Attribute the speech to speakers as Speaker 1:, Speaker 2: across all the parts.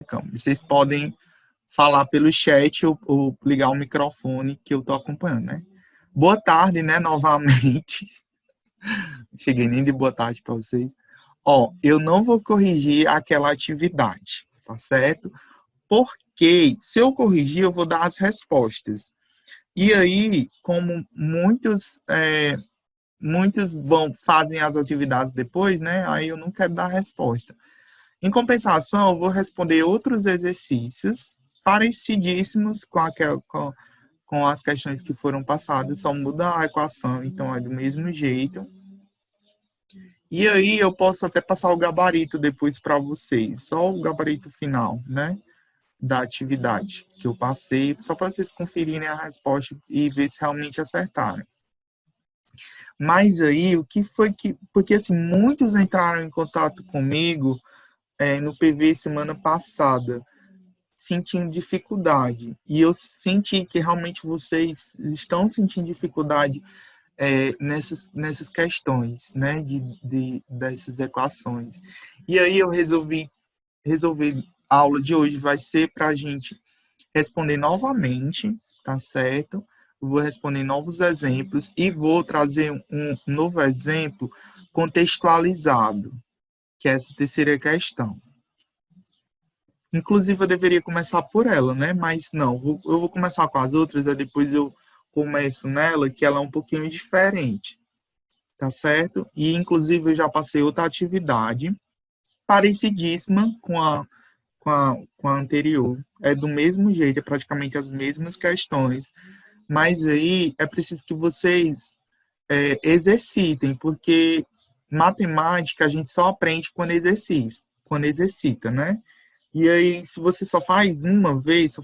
Speaker 1: webcam. Vocês podem falar pelo chat ou ligar o microfone que eu estou acompanhando, né? Boa tarde, né, novamente. Cheguei nem de boa tarde para vocês. Ó, eu não vou corrigir aquela atividade, tá certo? Porque se eu corrigir, eu vou dar as respostas. E aí, como muitos fazem as atividades depois, né? Aí eu não quero dar a resposta. Em compensação, eu vou responder outros exercícios parecidíssimos com as questões que foram passadas, só muda a equação, então é do mesmo jeito. E aí eu posso até passar o gabarito depois para vocês, só o gabarito final, né, da atividade que eu passei, só para vocês conferirem a resposta e ver se realmente acertaram. Mas aí, o que foi que... Porque, assim, muitos entraram em contato comigo no PV semana passada, sentindo dificuldade. E eu senti que realmente vocês estão sentindo dificuldade nessas questões, né, dessas equações. E aí eu resolvi a aula de hoje vai ser para a gente responder novamente, tá certo? Vou responder novos exemplos e vou trazer um novo exemplo contextualizado, que é essa terceira questão. Inclusive, eu deveria começar por ela, né? Mas não, eu vou começar com as outras, e depois eu começo nela, que ela é um pouquinho diferente, tá certo? E, inclusive, eu já passei outra atividade parecidíssima com a anterior. É do mesmo jeito, é praticamente as mesmas questões. Mas aí é preciso que vocês exercitem, porque matemática a gente só aprende quando exercita, né? E aí, se você só faz uma vez,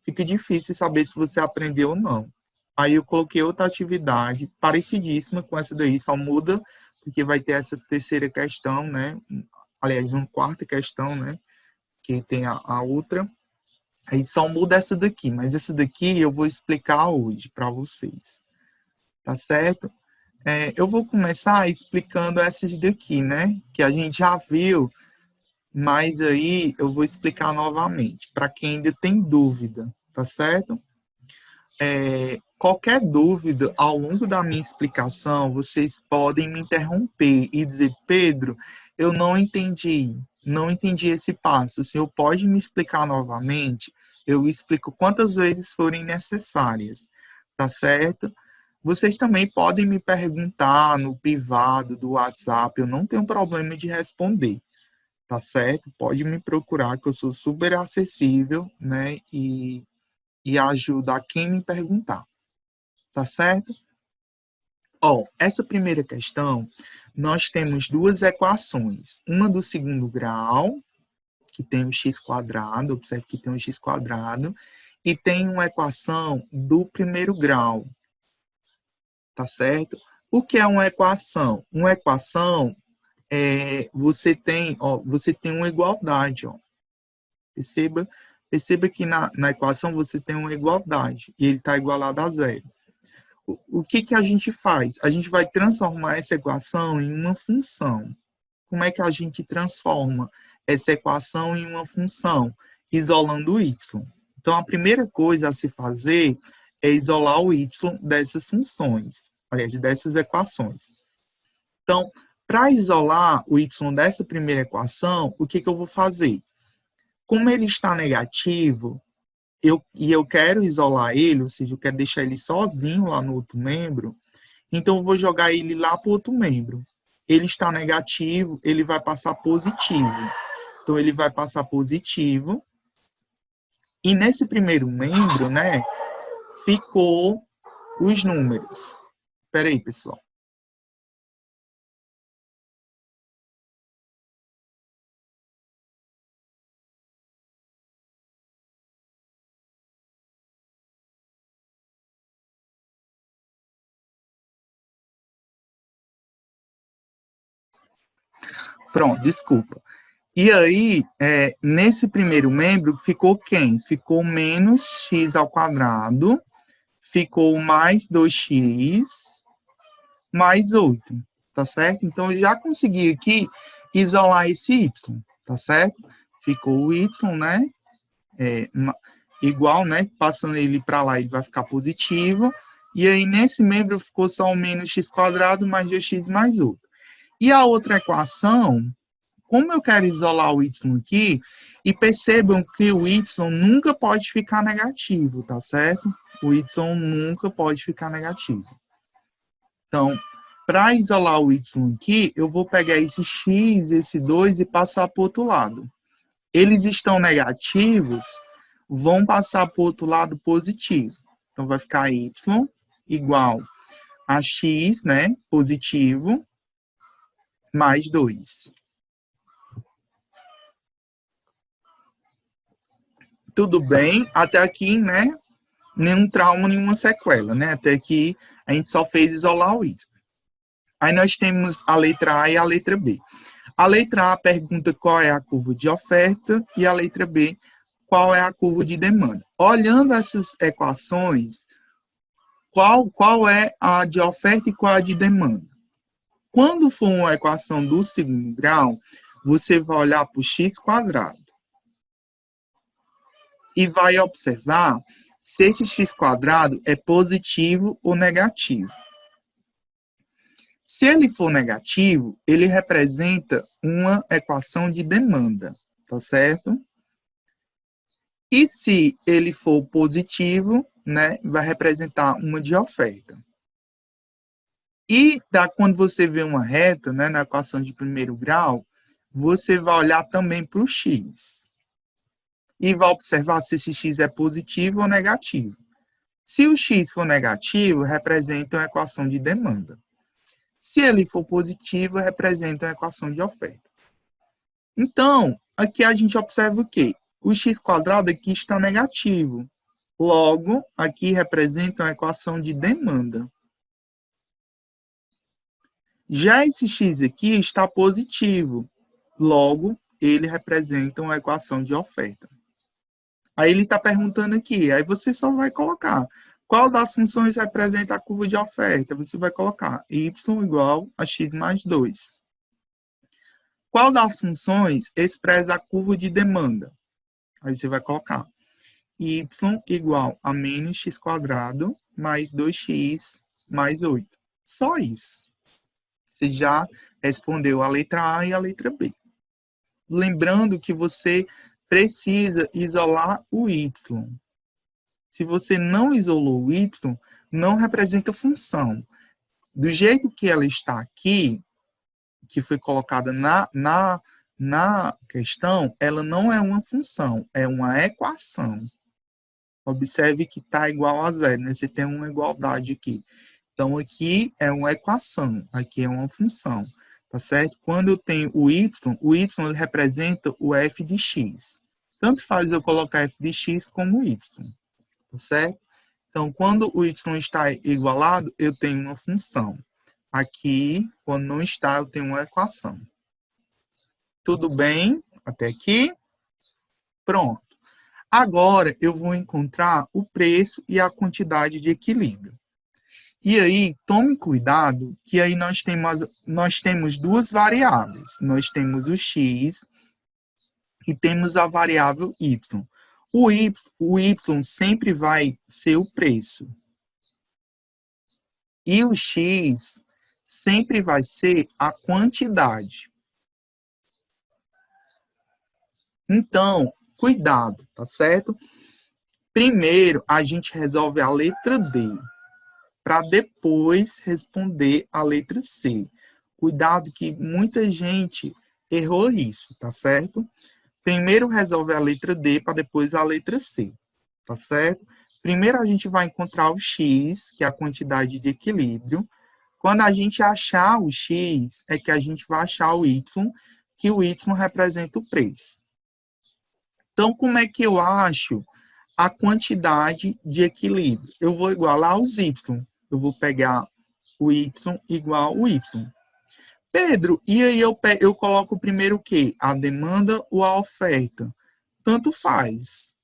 Speaker 1: fica difícil saber se você aprendeu ou não. Aí eu coloquei outra atividade parecidíssima com essa daí, só muda, porque vai ter essa terceira questão, né? Aliás, uma quarta questão, né? Que tem a outra. Aí só muda essa daqui, mas essa daqui eu vou explicar hoje para vocês. Tá certo? Eu vou começar explicando essas daqui, né? Que a gente já viu, mas aí eu vou explicar novamente, para quem ainda tem dúvida, tá certo? Qualquer dúvida ao longo da minha explicação, vocês podem me interromper e dizer, Pedro, eu não entendi esse passo. O senhor pode me explicar novamente? Eu explico quantas vezes forem necessárias, tá certo? Vocês também podem me perguntar no privado do WhatsApp, eu não tenho problema de responder, tá certo? Pode me procurar, que eu sou super acessível, né? E ajudo a quem me perguntar, tá certo? Essa primeira questão, nós temos duas equações. Uma do segundo grau, que tem o x², observe que tem o x², e tem uma equação do primeiro grau, tá certo? O que é uma equação? Uma equação você tem uma igualdade, ó. Perceba que na equação você tem uma igualdade e ele está igualado a zero. O que a gente faz? A gente vai transformar essa equação em uma função. Como é que a gente transforma essa equação em uma função? Isolando o y. Então, a primeira coisa a se fazer é isolar o y dessas funções, aliás, dessas equações. Então, para isolar o y dessa primeira equação, o que eu vou fazer? Como ele está negativo, eu quero isolar ele, ou seja, eu quero deixar ele sozinho lá no outro membro, então eu vou jogar ele lá para o outro membro. Ele está negativo, ele vai passar positivo. Então, ele vai passar positivo. E nesse primeiro membro, né, ficou os números. Espera aí, pessoal. Pronto, desculpa. E aí, nesse primeiro membro, ficou quem? Ficou menos x², ficou mais 2x, mais 8, tá certo? Então, eu já consegui aqui isolar esse y, tá certo? ficou o y, né? Igual, né? Passando ele para lá, ele vai ficar positivo. E aí, nesse membro, ficou só o menos x² mais 2x mais outro. E a outra equação, como eu quero isolar o y aqui, e percebam que o y nunca pode ficar negativo, tá certo? O y nunca pode ficar negativo. Então, para isolar o y aqui, eu vou pegar esse x, esse 2 e passar para o outro lado. Eles estão negativos, vão passar para o outro lado positivo. Então, vai ficar y igual a x, né, positivo, mais 2. Tudo bem? Até aqui, né, nenhum trauma, nenhuma sequela, né? Até aqui, a gente só fez isolar o y. Aí nós temos a letra A e a letra B. A letra A pergunta qual é a curva de oferta e a letra B qual é a curva de demanda. Olhando essas equações, qual é a de oferta e qual é a de demanda? Quando for uma equação do segundo grau, você vai olhar para o x² e vai observar se esse x² é positivo ou negativo. Se ele for negativo, ele representa uma equação de demanda, tá certo? E se ele for positivo, né, vai representar uma de oferta. E quando você vê uma reta, né, na equação de primeiro grau, você vai olhar também para o x. E vai observar se esse x é positivo ou negativo. Se o x for negativo, representa uma equação de demanda. Se ele for positivo, representa uma equação de oferta. Então, aqui a gente observa o quê? O x² aqui está negativo. Logo, aqui representa uma equação de demanda. Já esse x aqui está positivo. Logo, ele representa uma equação de oferta. Aí ele está perguntando aqui, aí você só vai colocar qual das funções representa a curva de oferta. Você vai colocar y igual a x mais 2. Qual das funções expressa a curva de demanda? Aí você vai colocar y igual a menos x² mais 2x mais 8. Só isso. Você já respondeu a letra A e a letra B. Lembrando que você precisa isolar o y. Se você não isolou o y, não representa função. Do jeito que ela está aqui, que foi colocada na questão, ela não é uma função, é uma equação. Observe que está igual a zero, né? Você tem uma igualdade aqui. Então, aqui é uma equação, aqui é uma função, tá certo? Quando eu tenho o y ele representa o f de x. Tanto faz eu colocar f de x como y, tá certo? Então, quando o y está igualado, eu tenho uma função. Aqui, quando não está, eu tenho uma equação. Tudo bem? Até aqui? Pronto. Agora, eu vou encontrar o preço e a quantidade de equilíbrio. E aí, tome cuidado, que aí nós temos duas variáveis. Nós temos o x e temos a variável y. O y sempre vai ser o preço. E o x sempre vai ser a quantidade. Então, cuidado, tá certo? Primeiro, a gente resolve a letra D, para depois responder a letra C. Cuidado que muita gente errou isso, tá certo? Primeiro resolve a letra D, para depois a letra C, tá certo? Primeiro a gente vai encontrar o x, que é a quantidade de equilíbrio. Quando a gente achar o x, é que a gente vai achar o y, que o y representa o preço. Então, como é que eu acho a quantidade de equilíbrio? Eu vou igualar os y. Eu vou pegar o y igual ao y. Pedro, e aí eu coloco primeiro o quê? A demanda ou a oferta? Tanto faz.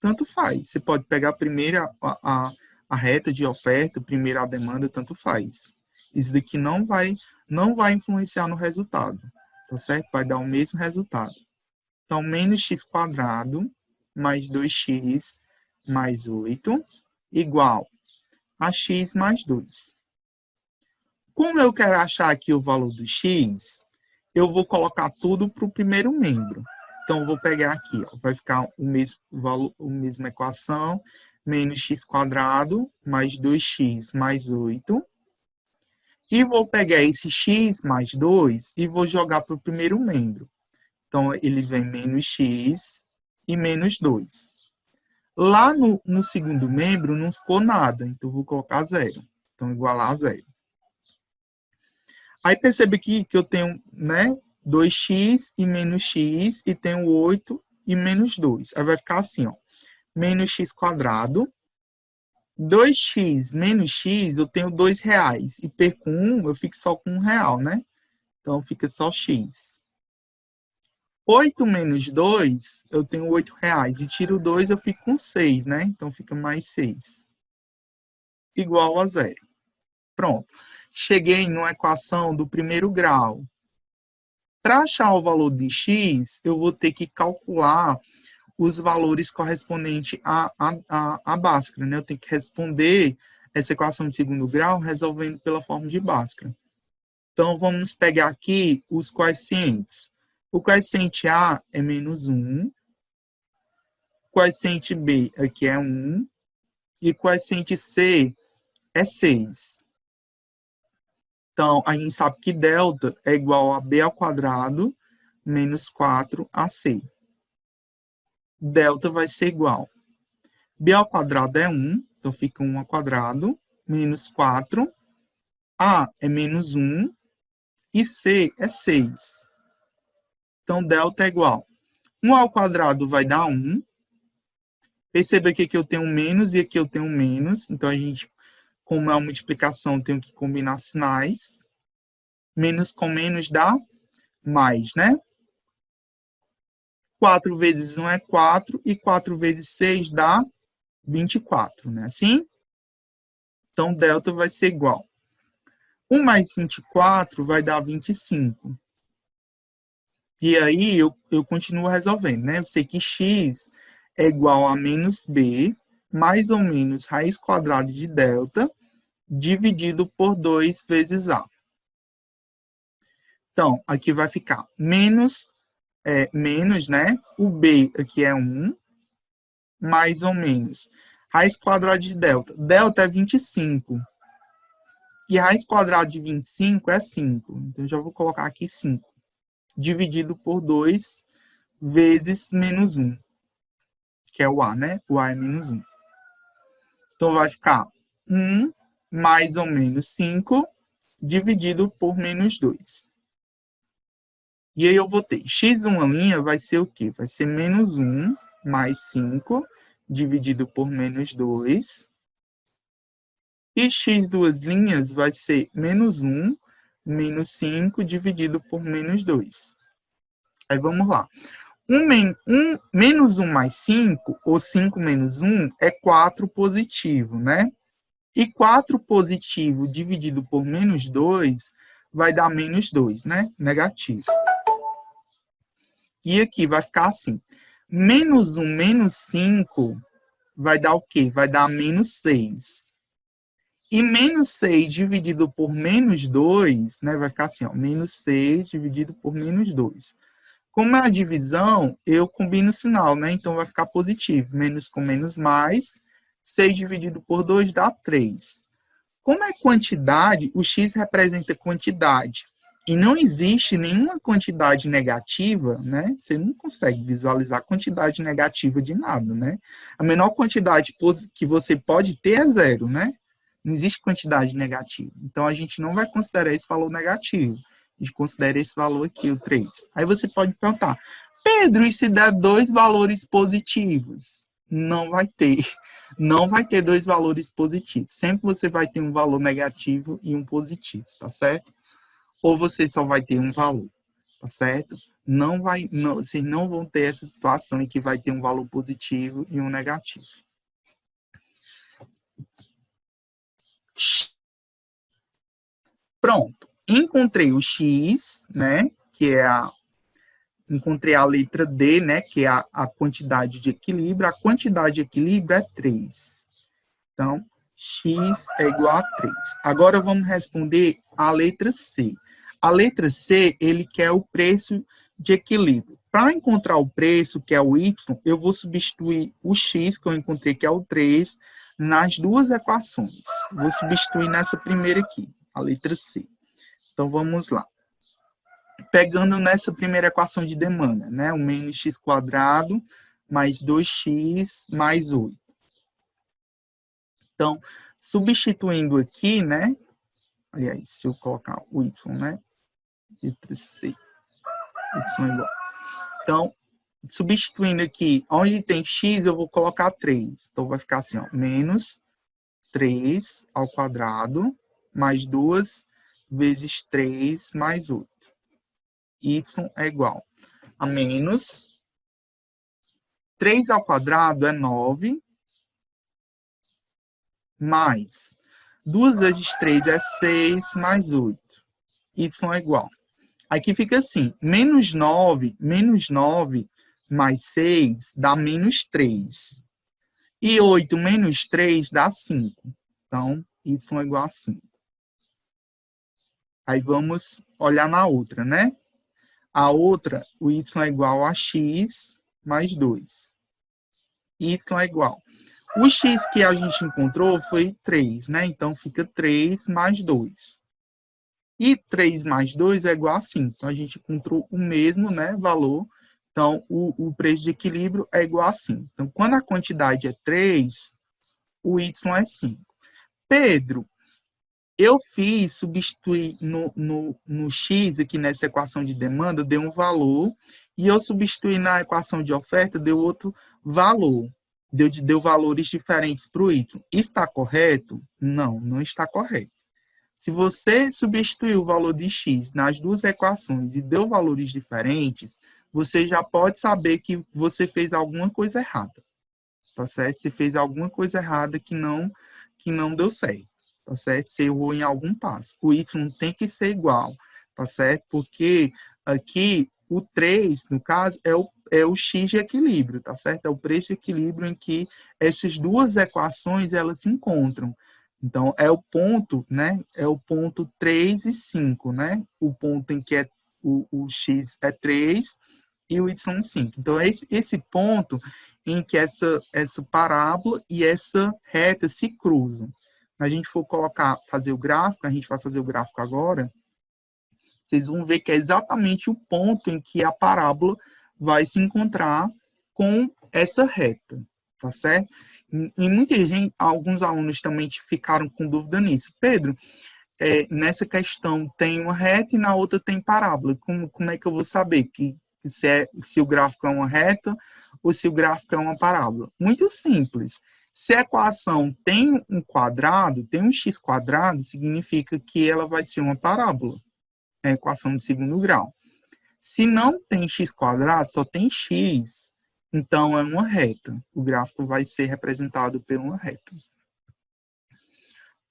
Speaker 1: Tanto faz. Você pode pegar primeiro a reta de oferta, primeiro a demanda, tanto faz. Isso daqui não vai influenciar no resultado. Tá certo? Vai dar o mesmo resultado. Então, menos x quadrado mais 2x mais 8 igual a x mais 2. Como eu quero achar aqui o valor do x, eu vou colocar tudo para o primeiro membro. Então, eu vou pegar aqui, ó, vai ficar o mesmo valor, a mesma equação, menos x quadrado mais 2x mais 8. E vou pegar esse x mais 2 e vou jogar para o primeiro membro. Então, ele vem menos x e menos 2. Lá no segundo membro não ficou nada, então eu vou colocar 0. Então, igualar a 0. Aí percebe aqui que eu tenho, né, 2x e menos x e tenho 8 e menos 2. Aí vai ficar assim, ó, menos x quadrado. 2x menos x, eu tenho 2 reais. E perco 1, eu fico só com 1 real, né? Então, fica só x. 8 menos 2, eu tenho 8 reais. E tiro 2, eu fico com 6, né? Então, fica mais 6. Igual a 0. Pronto. Cheguei numa equação do primeiro grau. Para achar o valor de x, eu vou ter que calcular os valores correspondentes à Bhaskara, né? Eu tenho que responder essa equação de segundo grau resolvendo pela fórmula de Bhaskara. Então, vamos pegar aqui os coeficientes. O coeficiente A é menos 1, o coeficiente B aqui é 1, e o coeficiente C é 6. Então, a gente sabe que delta é igual a B ao quadrado menos 4AC. Delta vai ser igual. B ao quadrado é 1, então fica 1 ao quadrado, menos 4. A é menos 1 e C é 6. Então, delta é igual. 1 ao quadrado vai dar 1. Perceba que aqui eu tenho menos e aqui eu tenho menos. Então, a gente, como é uma multiplicação, tenho que combinar sinais. Menos com menos dá mais, né? 4 vezes 1 é 4 e 4 vezes 6 dá 24, né? Assim? Então, delta vai ser igual. 1 mais 24 vai dar 25. E aí, eu continuo resolvendo, né? Eu sei que x é igual a menos b, mais ou menos raiz quadrada de delta, dividido por 2 vezes a. Então, aqui vai ficar menos, né? O b aqui é 1, mais ou menos. Raiz quadrada de delta. Delta é 25. E raiz quadrada de 25 é 5. Então, eu já vou colocar aqui 5. Dividido por 2 vezes menos 1. Que é o A, né? O A é menos 1. Então, vai ficar 1 mais ou menos 5 dividido por menos 2. E aí eu vou ter x1' vai ser o quê? Vai ser menos 1 mais 5 dividido por menos 2. E x2' vai ser menos 1 menos 5 dividido por menos 2. Aí vamos lá. Menos 1 mais 5, ou 5 menos 1, é 4 positivo, né? E 4 positivo dividido por menos 2 vai dar menos 2, né? Negativo. E aqui vai ficar assim. Menos 1 menos 5 vai dar o quê? Vai dar menos 6. E menos 6 dividido por menos 2, né? Vai ficar assim, ó. Menos 6 dividido por menos 2. Como é a divisão, eu combino o sinal, né? Então, vai ficar positivo. Menos com menos mais. 6 dividido por 2 dá 3. Como é quantidade, o x representa quantidade. E não existe nenhuma quantidade negativa, né? Você não consegue visualizar quantidade negativa de nada, né? A menor quantidade que você pode ter é 0, né? Não existe quantidade negativa. Então, a gente não vai considerar esse valor negativo. A gente considera esse valor aqui, o 3. Aí você pode perguntar, Pedro, e se der 2 valores positivos? Não vai ter. Não vai ter 2 valores positivos. Sempre você vai ter um valor negativo e um positivo, tá certo? Ou você só vai ter um valor, tá certo? Vocês não vão ter essa situação em que vai ter um valor positivo e um negativo. Pronto. Encontrei o x, né? Que é encontrei a letra D, né, que é a quantidade de equilíbrio. A quantidade de equilíbrio é 3. Então, x é igual a 3. Agora vamos responder a letra C. A letra C, ele quer o preço de equilíbrio. Para encontrar o preço, que é o y, eu vou substituir o x, que eu encontrei, que é o 3, nas duas equações. Vou substituir nessa primeira aqui, a letra C. Então, vamos lá. Pegando nessa primeira equação de demanda, né? O menos x quadrado mais 2x mais 8. Então, substituindo aqui, né? Aliás, se eu colocar o y, né? Letra C. Y igual. Então, substituindo aqui, onde tem x, eu vou colocar 3. Então, vai ficar assim, ó, menos 3 ao quadrado mais 2 vezes 3 mais 8. Y é igual a menos 3 ao quadrado é 9, mais 2 vezes 3 é 6, mais 8. Y é igual. Aqui fica assim, menos 9 mais 6 dá menos 3. E 8 menos 3 dá 5. Então, y é igual a 5. Aí vamos olhar na outra, né? A outra, o y é igual a x mais 2. Y é igual. O x que a gente encontrou foi 3, né? Então, fica 3 mais 2. E 3 mais 2 é igual a 5. Então, a gente encontrou o mesmo, né, valor. Então, o preço de equilíbrio é igual a 5. Então, quando a quantidade é 3, o y é 5. Pedro, eu fiz substituir no x, aqui nessa equação de demanda, deu um valor, e eu substituí na equação de oferta, deu outro valor. Deu valores diferentes para o y. Está correto? Não, não está correto. Se você substituiu o valor de x nas duas equações e deu valores diferentes, você já pode saber que você fez alguma coisa errada. Tá certo? Você fez alguma coisa errada que não deu certo. Tá certo? Você errou em algum passo. O y tem que ser igual, tá certo? Porque aqui o 3, no caso, é o x de equilíbrio, tá certo? É o preço de equilíbrio em que essas duas equações elas se encontram. Então, é o ponto, né? É o ponto 3 e 5, né? O ponto em que o x é 3 e o y 5. Então, é esse ponto em que essa parábola e essa reta se cruzam. Se a gente for fazer o gráfico, a gente vai fazer o gráfico agora, vocês vão ver que é exatamente o ponto em que a parábola vai se encontrar com essa reta, tá certo? E muita gente, alguns alunos também ficaram com dúvida nisso. Pedro, nessa questão tem uma reta e na outra tem parábola. Como é que eu vou saber se o gráfico é uma reta ou se o gráfico é uma parábola? Muito simples. Se a equação tem um quadrado, tem um x quadrado, significa que ela vai ser uma parábola. É a equação de segundo grau. Se não tem x quadrado, só tem x, então é uma reta. O gráfico vai ser representado por uma reta.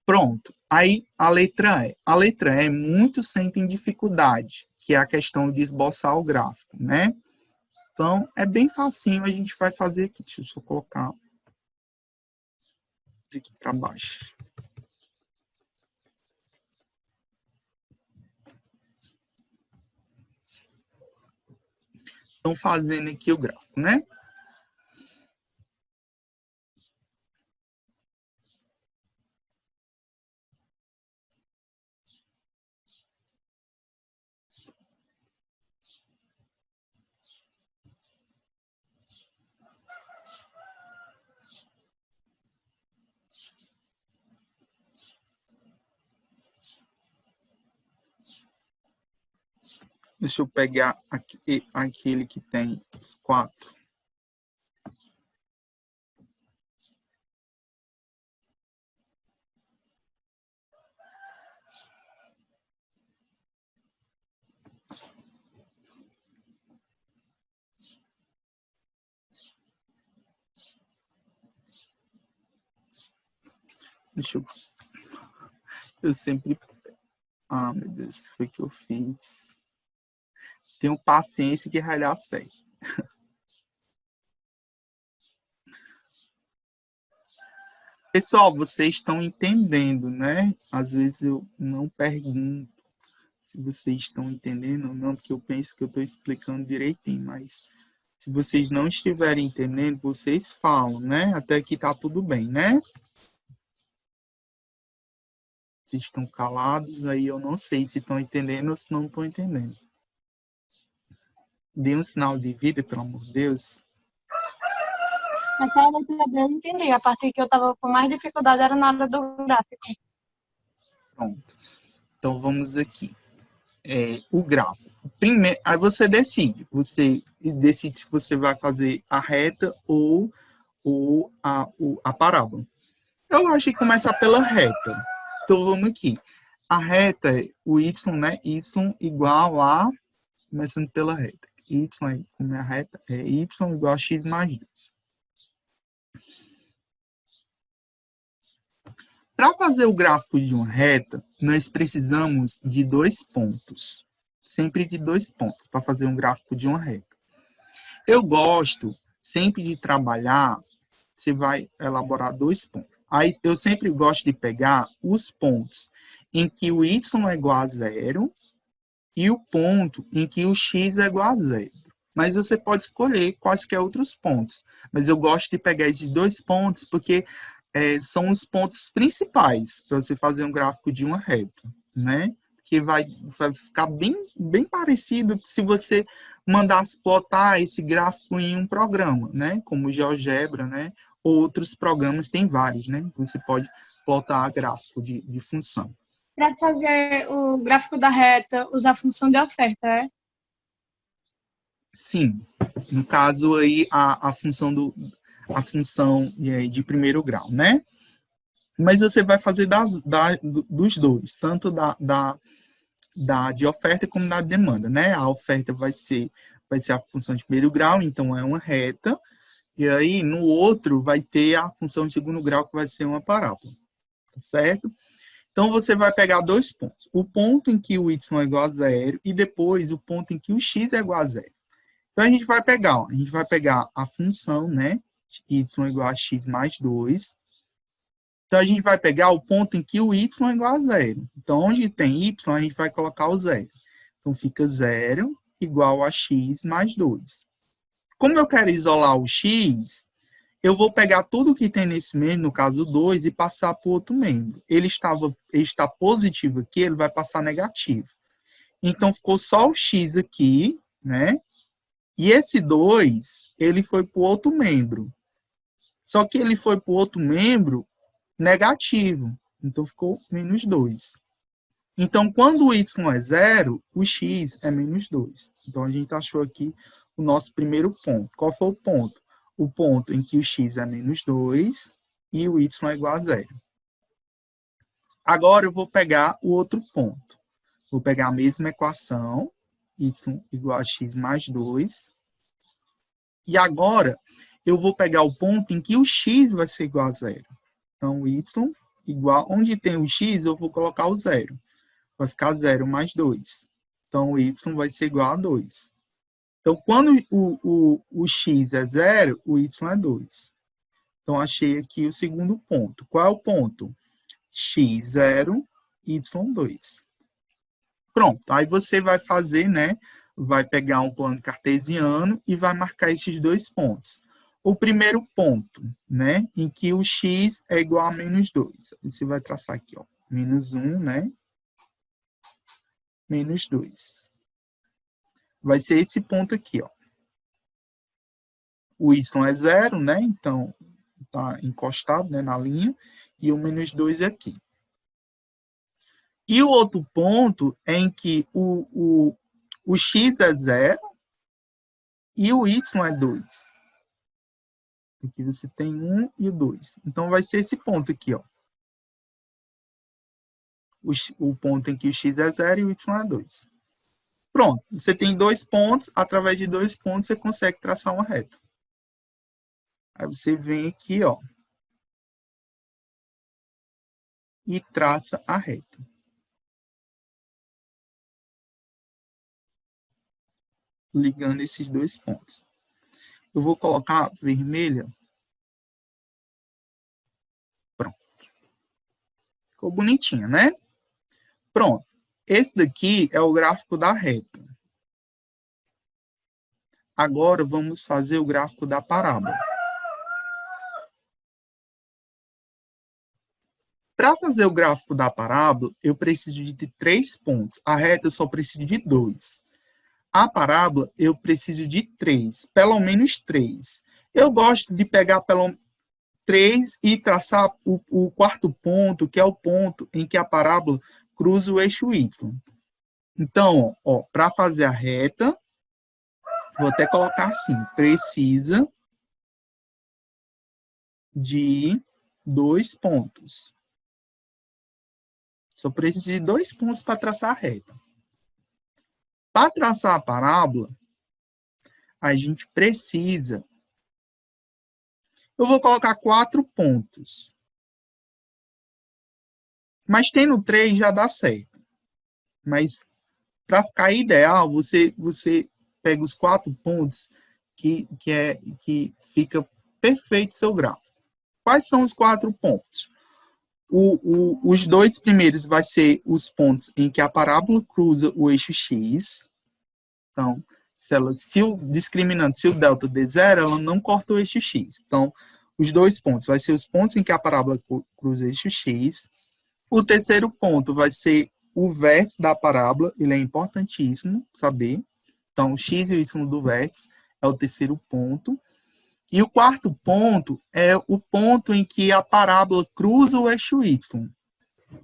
Speaker 1: Pronto. Aí a letra E. A letra E muitos sentem dificuldade, que é a questão de esboçar o gráfico, né? Então, é bem facinho, a gente vai fazer aqui. Deixa eu só colocar aqui para baixo. Estão fazendo aqui o gráfico, né? Deixa eu pegar aquele que tem os 4. Deixa eu sempre... Ah, meu Deus, o que foi que eu fiz? Tenho paciência que vai dar certo. Pessoal, vocês estão entendendo, né? Às vezes eu não pergunto se vocês estão entendendo ou não, porque eu penso que eu estou explicando direitinho, mas se vocês não estiverem entendendo, vocês falam, né? Até aqui tá tudo bem, né? Vocês estão calados, aí eu não sei se estão entendendo ou se não estão entendendo. Dê um sinal de vida, pelo amor de Deus.
Speaker 2: Naquela letra B eu entendi. A parte que eu estava com mais dificuldade era na hora do gráfico.
Speaker 1: Pronto. Então vamos aqui. O gráfico. Primeiro, aí você decide. Você decide se você vai fazer a reta ou a parábola. Eu acho que começa pela reta. Então vamos aqui. A reta é o y, né? Y igual a, começando pela reta. Y, como é a reta, é y igual a x mais 2. Para fazer o gráfico de uma reta, nós precisamos de 2 pontos. Sempre de 2 pontos para fazer um gráfico de uma reta. Eu gosto sempre de trabalhar, você vai elaborar 2 pontos. Aí eu sempre gosto de pegar os pontos em que o y é igual a 0 e o ponto em que o x é igual a 0. Mas você pode escolher quaisquer outros pontos. Mas eu gosto de pegar esses 2 pontos porque são os pontos principais para você fazer um gráfico de uma reta, né? Que vai ficar bem parecido se você mandasse plotar esse gráfico em um programa, né? Como o GeoGebra, né? Outros programas, tem vários, né? Você pode plotar gráfico de função.
Speaker 2: Para fazer o gráfico da reta, usar a função de oferta, é?
Speaker 1: Sim. No caso aí, a função de primeiro grau, né? Mas você vai fazer dos dois, tanto da de oferta como da demanda, né? A oferta vai ser a função de primeiro grau, então é uma reta, e aí no outro vai ter a função de segundo grau, que vai ser uma parábola, tá certo? Então você vai pegar 2 pontos, o ponto em que o y é igual a 0 e depois o ponto em que o x é igual a 0. Então a gente vai pegar a função, né? Y igual a x mais 2. Então, a gente vai pegar o ponto em que o y é igual a 0. Então, onde tem y, a gente vai colocar o 0. Então, fica 0 igual a x mais 2. Como eu quero isolar o x, eu vou pegar tudo que tem nesse membro, no caso 2, e passar para o outro membro. Ele está positivo aqui, ele vai passar negativo. Então, ficou só o x aqui, né? E esse 2, ele foi para o outro membro. Só que ele foi para o outro membro negativo. Então, ficou menos 2. Então, quando o y é 0, o x é menos 2. Então, a gente achou aqui o nosso primeiro ponto. Qual foi o ponto? O ponto em que o x é menos 2 e o y é igual a 0. Agora, eu vou pegar o outro ponto. Vou pegar a mesma equação, y igual a x mais 2. E agora, eu vou pegar o ponto em que o x vai ser igual a 0. Então, y igual, onde tem o x, eu vou colocar o 0. Vai ficar 0 mais 2. Então, o y vai ser igual a 2. Então, quando o x é 0, o y é 2. Então, achei aqui o segundo ponto. Qual é o ponto? x0, y2. Pronto. Aí você vai fazer, né? Vai pegar um plano cartesiano e vai marcar esses 2 pontos. O primeiro ponto, né? Em que o x é igual a menos 2. Você vai traçar aqui, ó. Menos 1, né? Menos 2. Vai ser esse ponto aqui, ó. O y é 0, né? Então, está encostado, né, na linha. E o menos 2 é aqui. E o outro ponto é em que o x é 0 e o y é 2. Aqui você tem 1 e o 2. Então, vai ser esse ponto aqui, ó. O ponto em que o x é 0 e o y é 2. Pronto. Você tem 2 pontos. Através de 2 pontos, você consegue traçar uma reta. Aí você vem aqui, ó, e traça a reta. ligando esses dois pontos. Eu vou colocar vermelha. Pronto. Ficou bonitinho, né? Pronto. Esse daqui é o gráfico da reta. Agora, vamos fazer o gráfico da parábola. Para fazer o gráfico da parábola, eu preciso de 3 pontos. A reta eu só preciso de 2. A parábola, eu preciso de 3, pelo menos 3. Eu gosto de pegar pelo 3 e traçar o quarto ponto, que é o ponto em que a parábola cruza o eixo Y. Então, para fazer a reta, vou até colocar assim, precisa de 2 pontos. Só preciso de 2 pontos para traçar a reta. Para traçar a parábola, a gente precisa... Eu vou colocar 4 pontos. Mas tendo 3 já dá certo. Mas para ficar ideal, você pega os 4 pontos que fica perfeito seu gráfico. Quais são os 4 pontos? Os 2 primeiros vai ser os pontos em que a parábola cruza o eixo X. Então, se o discriminante, se o delta der 0, ela não corta o eixo X. Então, os 2 pontos vai ser os pontos em que a parábola cruza o eixo X. O terceiro ponto vai ser o vértice da parábola, ele é importantíssimo saber. Então, o x e o y do vértice é o terceiro ponto. E o quarto ponto é o ponto em que a parábola cruza o eixo y.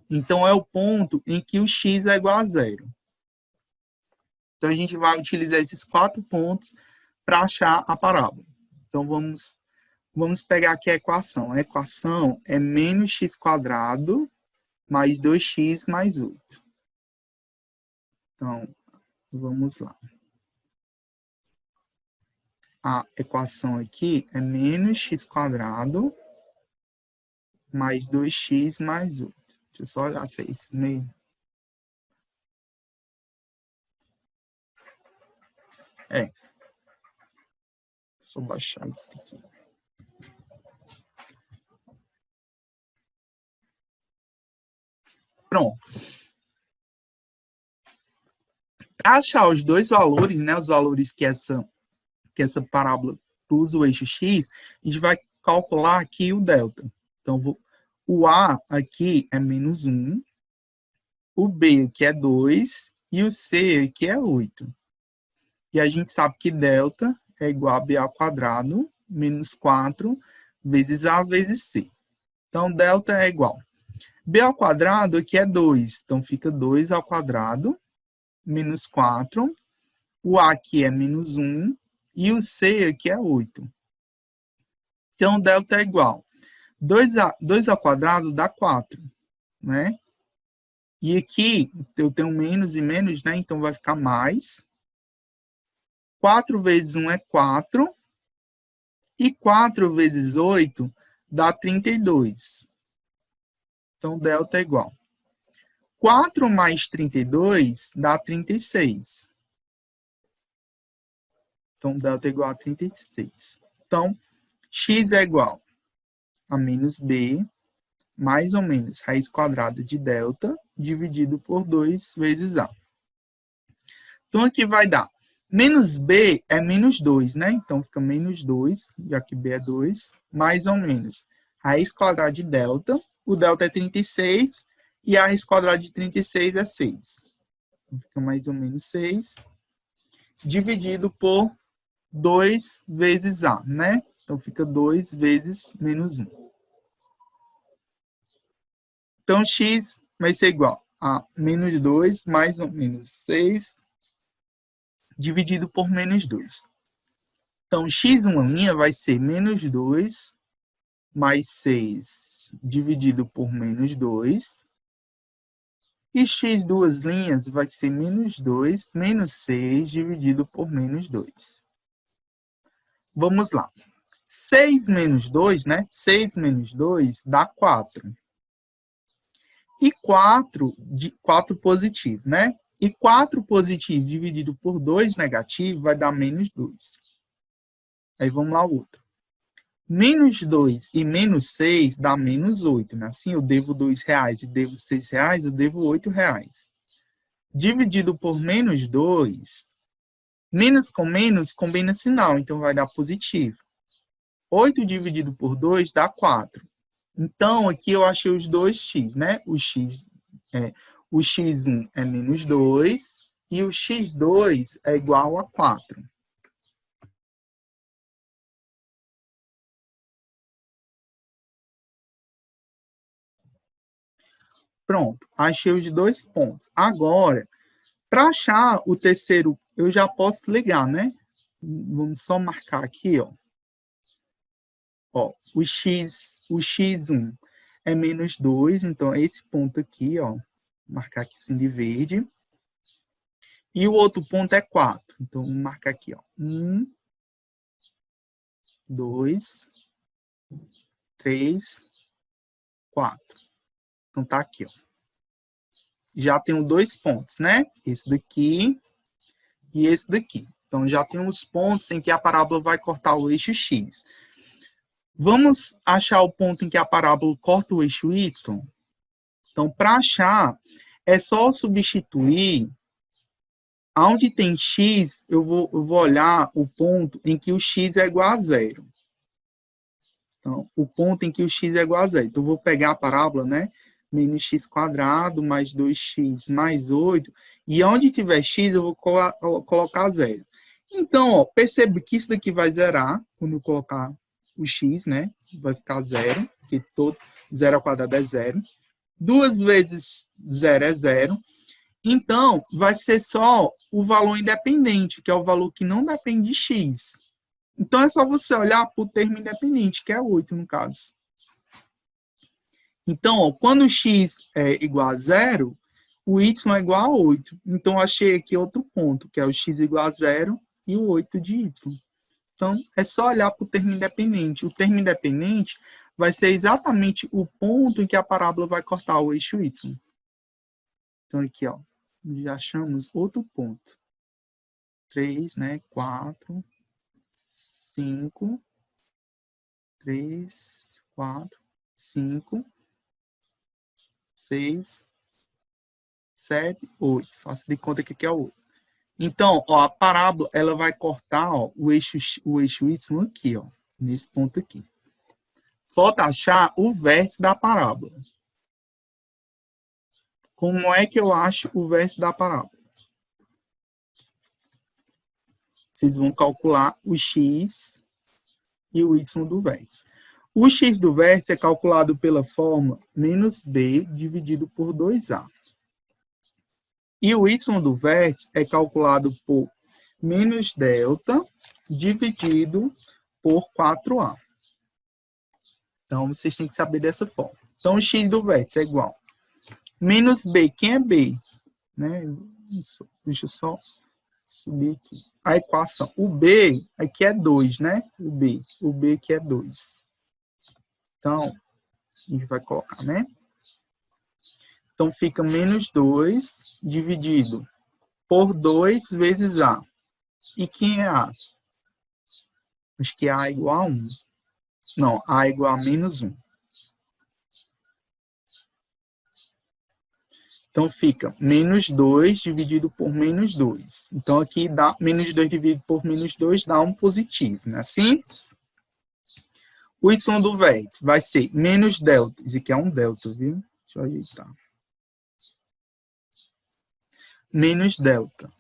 Speaker 1: Então, é o ponto em que o x é igual a 0. Então, a gente vai utilizar esses 4 pontos para achar a parábola. Então, vamos pegar aqui a equação. A equação é menos x² mais 2x mais 8. Então, vamos lá. A equação aqui é menos x² mais 2x mais 8. Deixa eu só olhar se é isso mesmo. É. Deixa eu baixar isso aqui. Pronto. Para achar os dois valores, né, os valores que essa parábola cruza o eixo x, a gente vai calcular aqui o delta. Então, o A aqui é menos 1, o B aqui é 2 e o C aqui é 8. E a gente sabe que delta é igual a BA² menos 4 vezes A vezes C. Então, delta é igual. BA² aqui é 2, então fica 2² menos 4. O A aqui é menos 1 e o C aqui é 8. Então, delta é igual. 2 ao² dá 4, né? E aqui eu tenho menos e menos, né? Então, vai ficar mais. 4 vezes 1 é 4. E 4 vezes 8 dá 32. Então, delta é igual. 4 mais 32 dá 36. Então, delta é igual a 36. Então, x é igual a menos b, mais ou menos raiz quadrada de delta, dividido por 2 vezes a. Então, aqui vai dar menos b é menos 2, né? Então, fica menos 2, já que b é 2, mais ou menos raiz quadrada de delta. O delta é 36 e a raiz quadrada de 36 é 6. Então, fica mais ou menos 6, dividido por 2 vezes a, né? Então, fica 2 vezes menos 1. Então, x vai ser igual a menos 2 mais ou menos 6, dividido por menos 2. Então, x1' vai ser menos 2 mais 6 dividido por menos 2. E x duas linhas vai ser menos 2 menos 6 dividido por menos 2. Vamos lá. 6 menos 2, né? 6 menos 2 dá 4. E 4 positivo, né? E 4 positivo dividido por 2 negativo vai dar menos 2. Aí vamos lá o outro. Menos 2 e menos 6 dá menos 8. Né? Assim, eu devo R$2 e devo R$6, eu devo R$8. Dividido por menos 2, menos com menos combina sinal, então vai dar positivo. 8 dividido por 2 dá 4. Então, aqui eu achei os dois x, né? O x1 é menos 2 e o x2 é igual a 4. Pronto, achei os dois pontos. Agora, para achar o terceiro, eu já posso ligar, né? Vamos só marcar aqui, ó. Ó, o x1 é menos 2, então é esse ponto aqui, ó. Vou marcar aqui assim de verde. E o outro ponto é 4. Então, vamos marcar aqui, ó. 1, 2, 3, 4. Então, tá aqui, ó. Já tenho 2 pontos, né? Esse daqui e esse daqui. Então, já tem os pontos em que a parábola vai cortar o eixo x. Vamos achar o ponto em que a parábola corta o eixo y? Então, para achar, é só substituir. Onde tem x, eu vou olhar o ponto em que o x é igual a 0. Então, o ponto em que o x é igual a 0. Então, eu vou pegar a parábola, né? Menos x quadrado mais 2x mais 8. E onde tiver x, eu vou colocar 0. Então, ó, percebe que isso daqui vai zerar quando eu colocar o x, né? Vai ficar 0, porque todo 0 ao quadrado é 0. 2 vezes 0 é 0. Então, vai ser só o valor independente, que é o valor que não depende de x. Então, é só você olhar para o termo independente, que é 8 no caso. Então, ó, quando o x é igual a 0, o y é igual a 8. Então, achei aqui outro ponto, que é o x igual a 0 e o 8 de y. Então, é só olhar para o termo independente. O termo independente vai ser exatamente o ponto em que a parábola vai cortar o eixo y. Então, aqui, ó, já achamos outro ponto. 3, né? 4, 5, 3, 4, 5, 6, 7, 8. Faço de conta que é o 8. Então, ó, a parábola ela vai cortar, ó, o eixo y aqui, ó, nesse ponto aqui. Falta achar o vértice da parábola. Como é que eu acho o vértice da parábola? Vocês vão calcular o x e o y do vértice. O x do vértice é calculado pela fórmula menos b dividido por 2a. E o y do vértice é calculado por menos delta dividido por 4a. Então, vocês têm que saber dessa forma. Então, o x do vértice é igual a menos b. Quem é b? Né? Deixa eu só subir aqui. A equação. O b aqui é 2, né? O b aqui é 2. Então, a gente vai colocar, né? Então, fica menos 2 dividido por 2 vezes a. E quem é a? Acho que a é igual a 1. Não, a é igual a menos 1. Então, fica menos 2 dividido por menos 2. Então, aqui dá menos 2 dividido por menos 2 dá um positivo, não é assim? O y do vértice vai ser menos delta. Isso aqui é um delta, viu? Deixa eu ajeitar. Menos delta.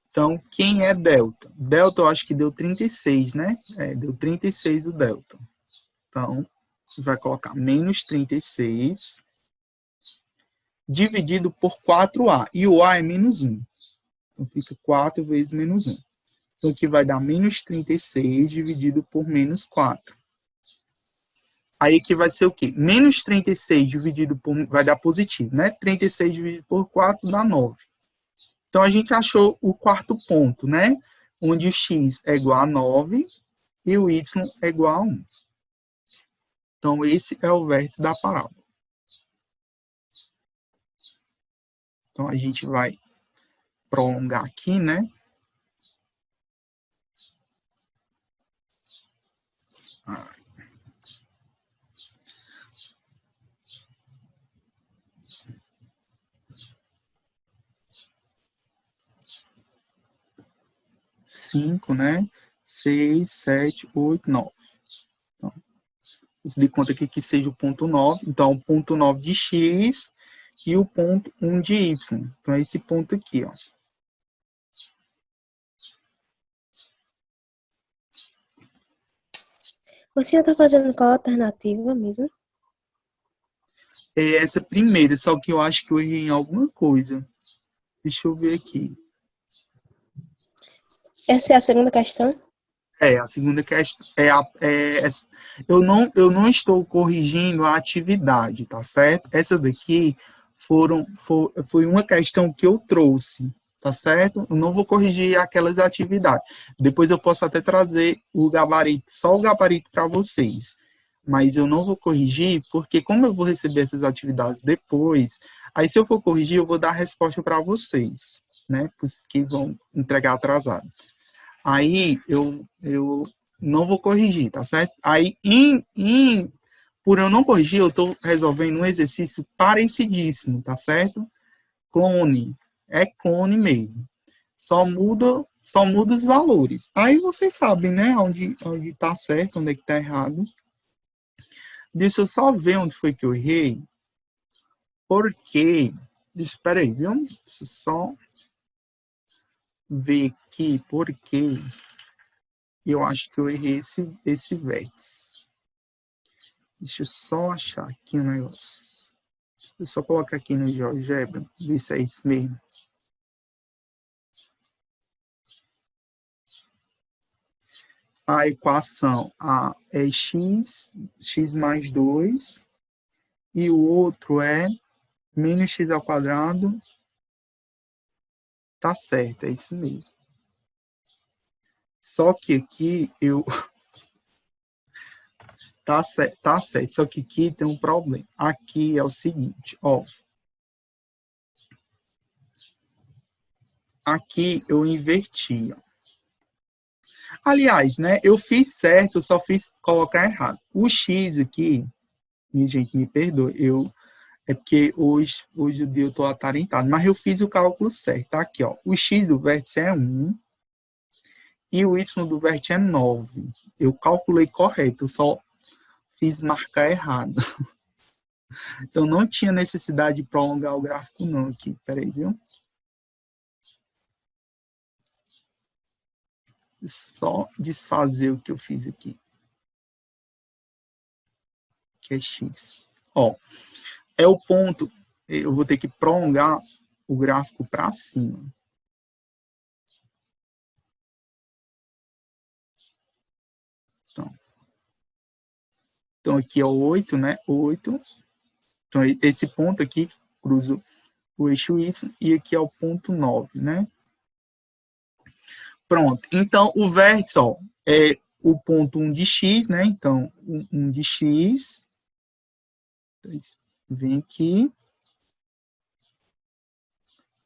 Speaker 1: Então, quem é delta? Delta eu acho que deu 36, né? Deu 36 o delta. Então, vai colocar menos 36 dividido por 4a. E o a é menos 1. Então, fica 4 vezes menos 1. Então, aqui vai dar menos 36 dividido por menos 4. Aí aqui vai ser o quê? Menos 36 dividido por... vai dar positivo, né? 36 dividido por 4 dá 9. Então, a gente achou o quarto ponto, né? Onde o x é igual a 9 e o y é igual a 1. Então, esse é o vértice da parábola. Então, a gente vai prolongar aqui, né? Cinco, né? 6, 7, 8, 9. Então, isso de conta aqui que seja o ponto 9. Então, o ponto 9 de x e o ponto 1 de y. Então, é esse ponto aqui, ó.
Speaker 3: O senhor está fazendo qual alternativa mesmo?
Speaker 1: É essa primeira, só que eu acho que eu errei em alguma coisa. Deixa eu ver aqui.
Speaker 3: Essa é a segunda questão?
Speaker 1: A segunda questão eu não estou corrigindo a atividade, tá certo? Essa daqui foi uma questão que eu trouxe, tá certo? Eu não vou corrigir aquelas atividades. Depois eu posso até trazer o gabarito, só o gabarito para vocês. Mas eu não vou corrigir, porque como eu vou receber essas atividades depois, aí se eu for corrigir, eu vou dar a resposta para vocês, né? Que vão entregar atrasado. Aí eu não vou corrigir, tá certo? Aí, por eu não corrigir, eu estou resolvendo um exercício parecidíssimo, tá certo? Clone. É clone mesmo. Só muda os valores. Aí vocês sabem, né? Onde tá certo, onde é que tá errado. Deixa eu só ver onde foi que eu errei. Porque. Espera aí, viu? Deixa eu só ver aqui porque eu acho que eu errei esse vértice. Deixa eu só achar aqui um negócio. Eu só colocar aqui no GeoGebra, ver se é isso mesmo. A equação é x mais 2, e o outro é menos x ao quadrado. Tá certo, é isso mesmo. Só que aqui eu... Tá certo, só que aqui tem um problema. Aqui é o seguinte, ó. Aqui eu inverti, ó. Aliás, né, eu fiz certo, eu só fiz colocar errado. O x aqui, minha gente, me perdoe, é porque hoje o dia eu estou atarantado, mas eu fiz o cálculo certo, tá aqui, ó. O x do vértice é 1 e o y do vértice é 9. Eu calculei correto, eu só fiz marcar errado. Então não tinha necessidade de prolongar o gráfico não aqui, peraí, viu? Só desfazer o que eu fiz aqui, que é x. Ó, é o ponto, eu vou ter que prolongar o gráfico para cima. Então aqui é o 8, né? 8. Então esse ponto aqui cruza o eixo y, e aqui é o ponto 9, né? Pronto. Então o vértice, ó, é o ponto 1 de x, né? Então 1 de x. Então, vem aqui.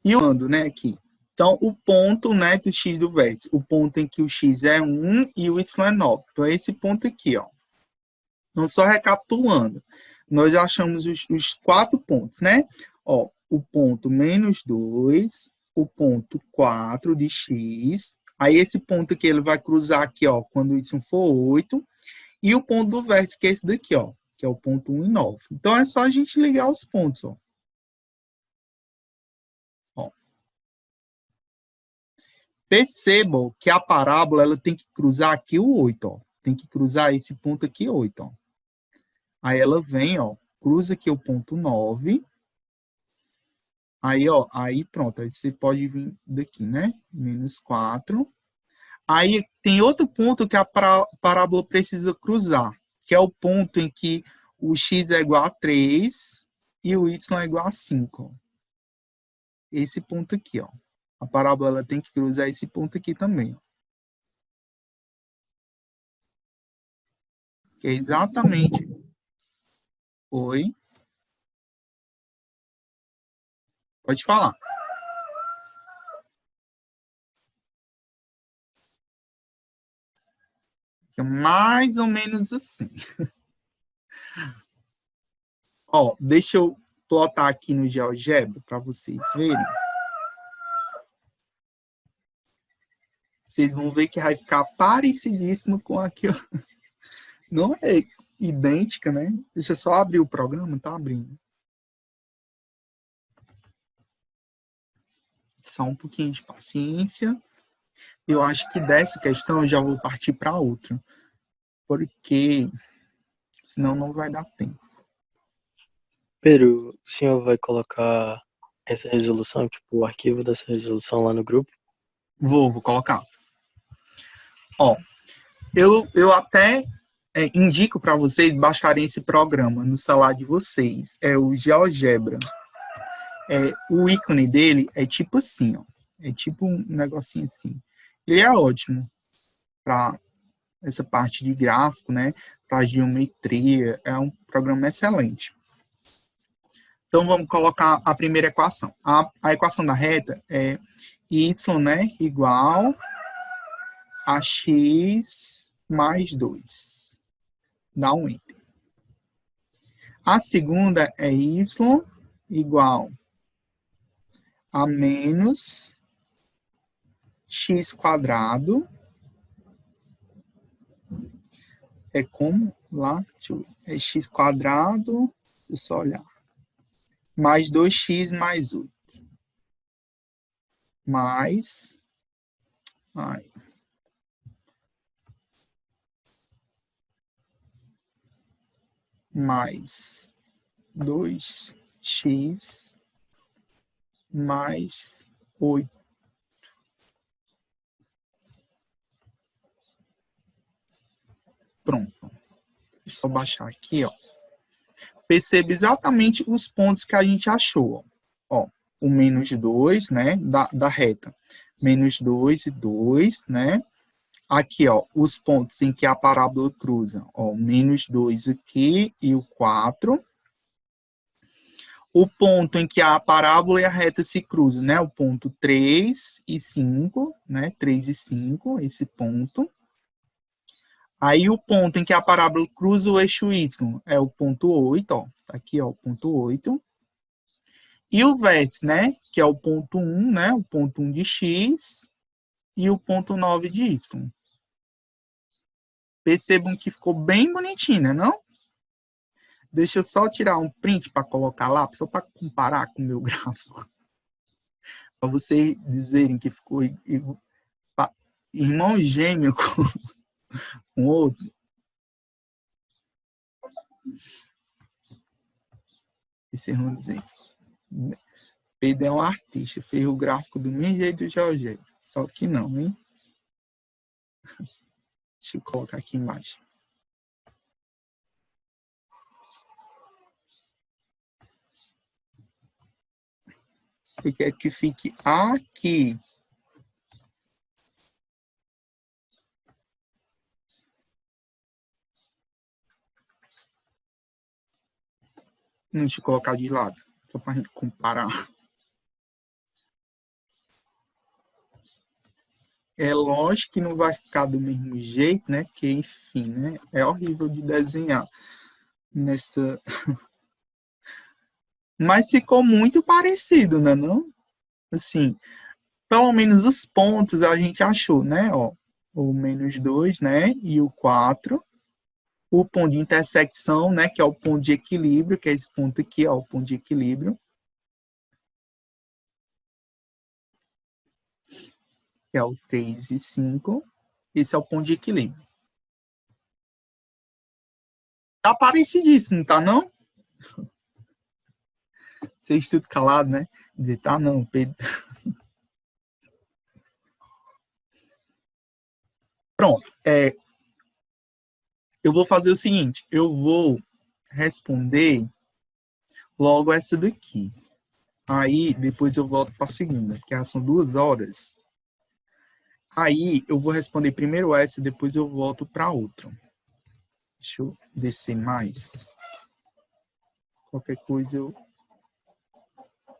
Speaker 1: E o ando, né, aqui. Então, o ponto, né, do x do vértice, o ponto em que o x é 1 e o y é 9. Então, é esse ponto aqui, ó. Então, só recapitulando, nós achamos os 4 pontos, né? Ó, o ponto menos 2, o ponto 4 de x, aí esse ponto aqui, ele vai cruzar aqui, ó, quando o y for 8, e o ponto do vértice, que é esse daqui, ó, que é o ponto 1 e 9. Então, é só a gente ligar os pontos, ó. Percebam que a parábola ela tem que cruzar aqui o 8, ó. Tem que cruzar esse ponto aqui, 8, ó. Aí ela vem, ó, cruza aqui o ponto 9. Aí, ó, aí pronto, aí você pode vir daqui, né? Menos 4. Aí tem outro ponto que a parábola precisa cruzar, que é o ponto em que o x é igual a 3 e o y é igual a 5, ó. Esse ponto aqui, ó. A parábola ela tem que cruzar esse ponto aqui também, ó. Que é exatamente... Oi? Pode falar. Fica mais ou menos assim. Ó, deixa eu plotar aqui no GeoGebra para vocês verem. Vocês vão ver que vai ficar parecidíssimo com aqui, ó. Não é idêntica, né? Deixa eu só abrir o programa, tá abrindo. Só um pouquinho de paciência. Eu acho que dessa questão eu já vou partir para outra. Porque senão não vai dar tempo.
Speaker 4: Pedro, o senhor vai colocar essa resolução, tipo, o arquivo dessa resolução lá no grupo?
Speaker 1: Vou colocar. Ó, eu até indico para vocês baixarem esse programa no celular de vocês. É o GeoGebra. O ícone dele é tipo assim, ó. É tipo um negocinho assim. Ele é ótimo para essa parte de gráfico, né? Para geometria. É um programa excelente. Então, vamos colocar a primeira equação. A equação da reta é y, né, igual a x mais 2. Dá um enter. A segunda é y igual a menos x quadrado. É como lá? Deixa eu ver. É x quadrado, deixa eu só olhar. Mais 2x mais 8. Mais 2x mais 8. Pronto. Deixa eu baixar aqui, ó. Perceba exatamente os pontos que a gente achou. Ó, o menos 2, né, da reta. Menos 2 e 2, né? Aqui, ó, os pontos em que a parábola cruza. Ó, menos 2 aqui e o 4. O ponto em que a parábola e a reta se cruzam, né? O ponto 3 e 5, né? 3 e 5, esse ponto. Aí o ponto em que a parábola cruza o eixo y é o ponto 8, ó. Tá aqui, ó, o ponto 8. E o vértice, né? Que é o ponto 1, né? O ponto 1 de x e o ponto 9 de y. Percebam que ficou bem bonitinho, né, não? Deixa eu só tirar um print para colocar lá, só para comparar com o meu gráfico. Para vocês dizerem que ficou irmão gêmeo com outro. E vocês vão dizer, Pedro é um artista, fez o gráfico do mesmo jeito do GeoGebra. Só que não, hein? Deixa eu colocar aqui embaixo. Eu quero que fique aqui. Deixa eu colocar de lado, só para a gente comparar. É lógico que não vai ficar do mesmo jeito, né? Porque, enfim, né? É horrível de desenhar nessa... Mas ficou muito parecido, né? Não? Assim, pelo menos os pontos a gente achou, né? Ó, o menos 2, né? E o 4. O ponto de intersecção, né? Que é o ponto de equilíbrio, que é esse ponto aqui, ó, o ponto de equilíbrio. Que é o 3 e 5. Esse é o ponto de equilíbrio. Tá parecidíssimo, tá não? Vocês tudo calado, né? Dizer, tá não, Pedro. Pronto. Eu vou fazer o seguinte, eu vou responder logo essa daqui. Aí, depois eu volto para a segunda, que são 2 horas. Aí, eu vou responder primeiro essa, depois eu volto para outra. Deixa eu descer mais. Qualquer coisa eu...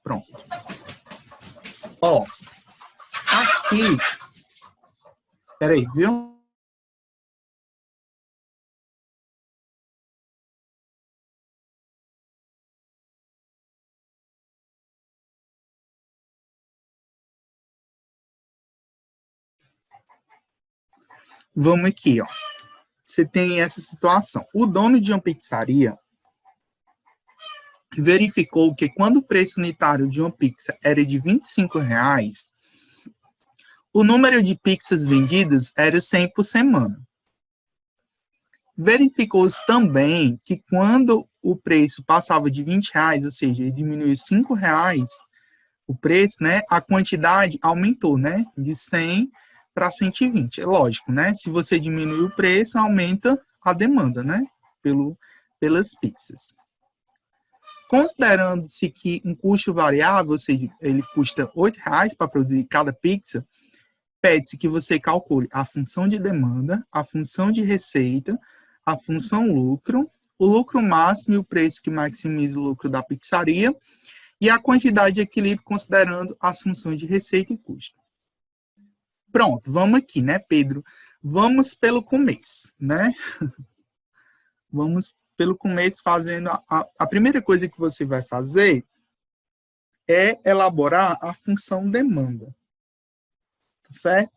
Speaker 1: Pronto. Ó, aqui... Peraí, viu? vamos aqui, ó. Você tem essa situação. O dono de uma pizzaria verificou que quando o preço unitário de uma pizza era de R$25, o número de pizzas vendidas era 100 por semana. Verificou-se também que quando o preço passava de R$20, ou seja, ele diminuiu R$5 o preço, né, a quantidade aumentou, né, de 100 para 120. É lógico, né, se você diminui o preço, aumenta a demanda, né, pelas pizzas. Considerando-se que um custo variável, ou seja, ele custa R$8 para produzir cada pizza, pede-se que você calcule a função de demanda, a função de receita, a função lucro, o lucro máximo e o preço que maximiza o lucro da pizzaria, e a quantidade de equilíbrio considerando as funções de receita e custo. Pronto, vamos aqui, né, Pedro? Vamos pelo começo, né? Vamos pelo começo fazendo... A primeira coisa que você vai fazer é elaborar a função demanda. Certo?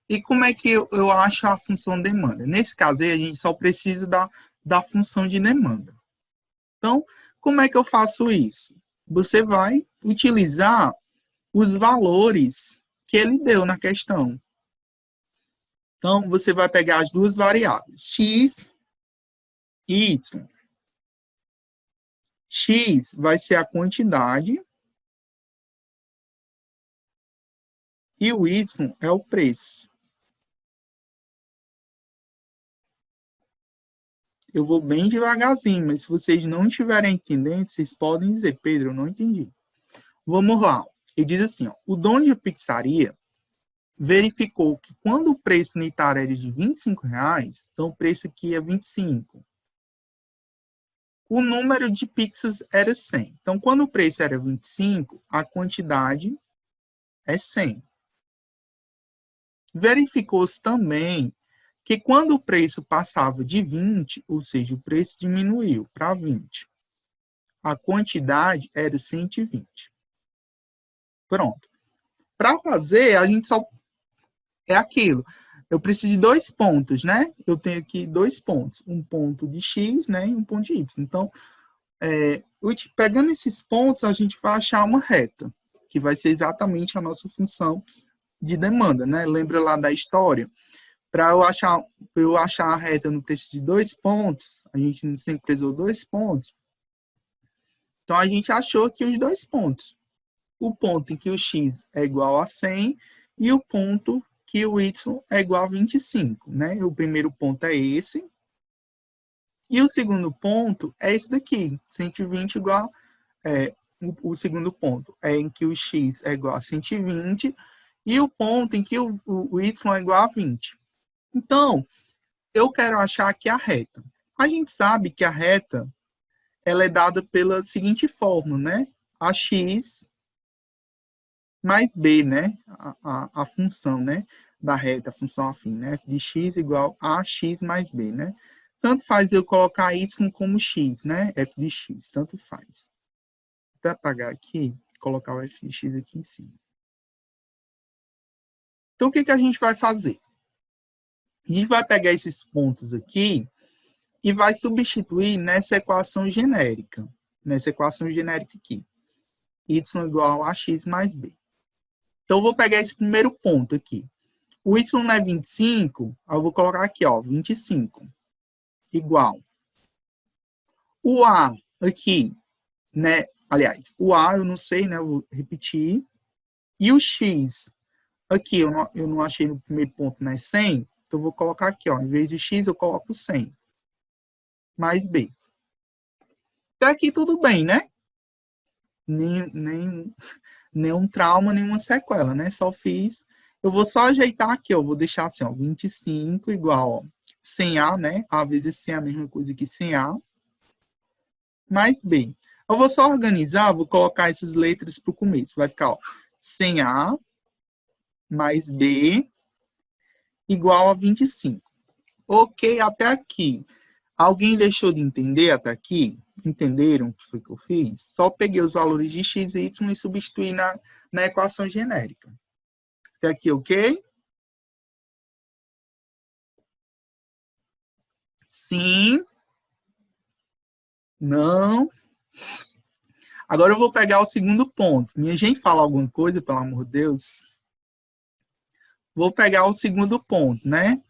Speaker 1: E como é que eu acho a função demanda? Nesse caso aí, a gente só precisa da função de demanda. Então, como é que eu faço isso? Você vai utilizar os valores que ele deu na questão. Então, você vai pegar as duas variáveis, x e y. X vai ser a quantidade e o y é o preço. Eu vou bem devagarzinho, mas se vocês não estiverem entendendo, vocês podem dizer, Pedro, eu não entendi. Vamos lá. Ele diz assim, ó, o dono de pizzaria verificou que quando o preço unitário era de R$25, então o preço aqui é 25. O número de pizzas era 100. Então, quando o preço era 25, a quantidade é 100. Verificou-se também que quando o preço passava de 20, ou seja, o preço diminuiu para 20, a quantidade era 120. Pronto. Para fazer, a gente só... É aquilo. Eu preciso de 2 pontos, né? Eu tenho aqui 2 pontos. Um ponto de x, né? E um ponto de y. Então, pegando esses pontos, a gente vai achar uma reta, que vai ser exatamente a nossa função de demanda, né? Lembra lá da história? Para eu achar a reta, eu não preciso de 2 pontos. A gente sempre precisou 2 pontos. Então, a gente achou aqui os 2 pontos. O ponto em que o x é igual a 100 e o ponto que o y é igual a 25. Né? O primeiro ponto é esse. E o segundo ponto é esse daqui. 120 igual... o segundo ponto é em que o x é igual a 120 e o ponto em que o y é igual a 20. Então, eu quero achar aqui a reta. A gente sabe que a reta ela é dada pela seguinte forma, né? AX mais B, né? A função, né? Da reta, a função afim, né? F de x igual a AX mais B, né? Tanto faz eu colocar y como x, né? F de x, tanto faz. Vou até apagar aqui, colocar o f de x aqui em cima. Então, o que a gente vai fazer? A gente vai pegar esses pontos aqui e vai substituir nessa equação genérica. Nessa equação genérica aqui. Y igual a x mais b. Então, eu vou pegar esse primeiro ponto aqui. O y não é 25, eu vou colocar aqui, ó, 25. Igual. O a aqui, né? Aliás, o a eu não sei, né? Eu vou repetir. E o x aqui, eu não achei no primeiro ponto, né? 100. Então, eu vou colocar aqui, ó. Em vez de x, eu coloco 100. Mais b. Até aqui tudo bem, né? Nenhum trauma, nenhuma sequela, né? Só fiz... Eu vou só ajeitar aqui, ó. Vou deixar assim, ó. 25 igual, ó. 100A, né? A vezes 100 é a mesma coisa que 100A. Mais b. Eu vou só organizar, vou colocar essas letras para o começo. Vai ficar, ó. 100A mais b igual a 25. Ok, até aqui. Alguém deixou de entender até aqui? Entenderam o que foi que eu fiz? Só peguei os valores de x e y e substituí na equação genérica. Até aqui, ok? Sim. Não. Agora eu vou pegar o segundo ponto. Minha gente fala alguma coisa, pelo amor de Deus. Vou pegar o segundo ponto, né?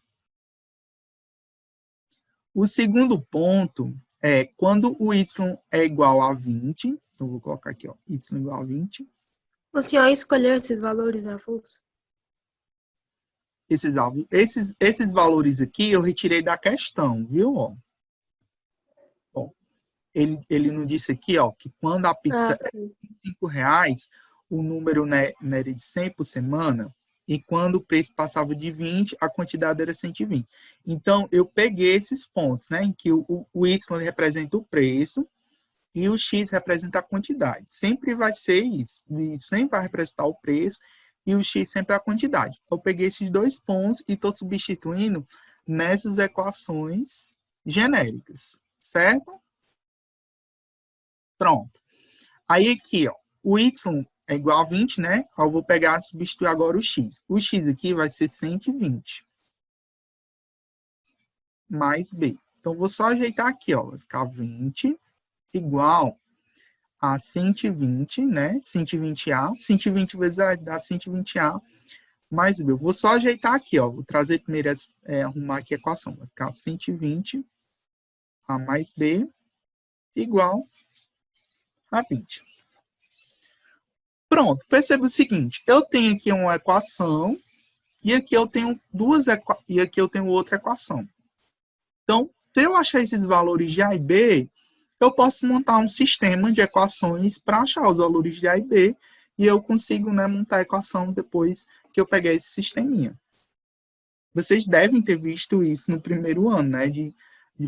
Speaker 1: O segundo ponto é quando o y é igual a 20. Então, vou colocar aqui, ó, y igual a 20.
Speaker 3: O senhor escolheu esses valores avulsos?
Speaker 1: Esses valores aqui eu retirei da questão, viu? Ó, ele não disse aqui, ó, que quando a pizza é R$5, o número não era de 100 por semana, e quando o preço passava de 20, a quantidade era 120. Então, eu peguei esses pontos, né, em que o Y representa o preço e o X representa a quantidade. Sempre vai ser isso. E sempre vai representar o preço e o X sempre a quantidade. Eu peguei esses dois pontos e estou substituindo nessas equações genéricas, certo? Pronto. Aí aqui, ó, o Y é igual a 20, né? Eu vou pegar e substituir agora o X. O X aqui vai ser 120 mais B. Então, vou só ajeitar aqui, ó. Vai ficar 20 igual a 120, né? 120A. 120 vezes A dá 120A mais B. Eu vou só ajeitar aqui, ó. Vou trazer primeiro, arrumar aqui a equação. Vai ficar 120A mais B igual a 20. Pronto, perceba o seguinte, eu tenho aqui uma equação e aqui eu tenho e aqui eu tenho outra equação. Então, para eu achar esses valores de A e B, eu posso montar um sistema de equações para achar os valores de A e B e eu consigo, né, montar a equação depois que eu peguei esse sisteminha. Vocês devem ter visto isso no primeiro ano, né, de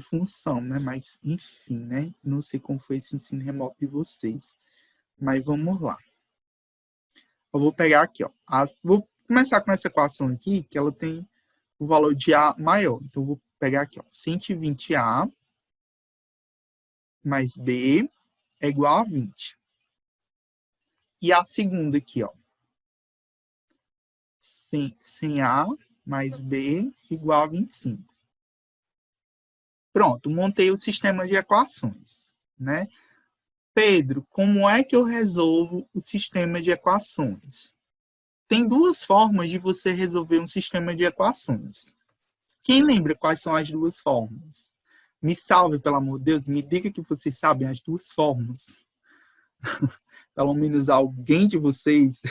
Speaker 1: função, né, mas enfim, né, não sei como foi esse ensino remoto de vocês, mas vamos lá. Eu vou pegar aqui, ó. Vou começar com essa equação aqui, que ela tem o valor de A maior. Então, eu vou pegar aqui, ó. 120A mais B é igual a 20. E a segunda aqui, ó. 100A mais B igual a 25. Pronto, montei o sistema de equações, né? Pedro, como é que eu resolvo o sistema de equações? Tem duas formas de você resolver um sistema de equações. Quem lembra quais são as duas formas? Me salve, pelo amor de Deus, me diga que vocês sabem as duas formas. Pelo menos alguém de vocês.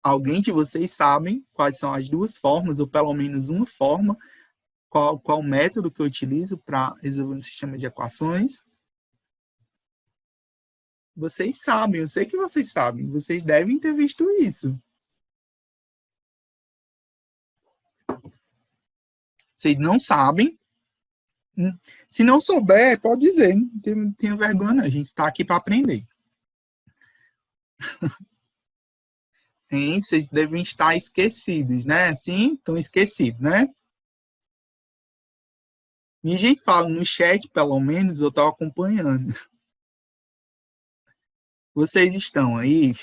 Speaker 1: Alguém de vocês sabem quais são as duas formas, ou pelo menos uma forma, qual método que eu utilizo para resolver um sistema de equações? Vocês sabem, eu sei que vocês sabem. Vocês devem ter visto isso. Vocês não sabem? Se não souber, pode dizer. Não tenha vergonha, não. A gente está aqui para aprender. Hein? Vocês devem estar esquecidos, né? Sim, estão esquecidos, né? Minha gente fala no chat, pelo menos, eu estou acompanhando. Vocês estão aí?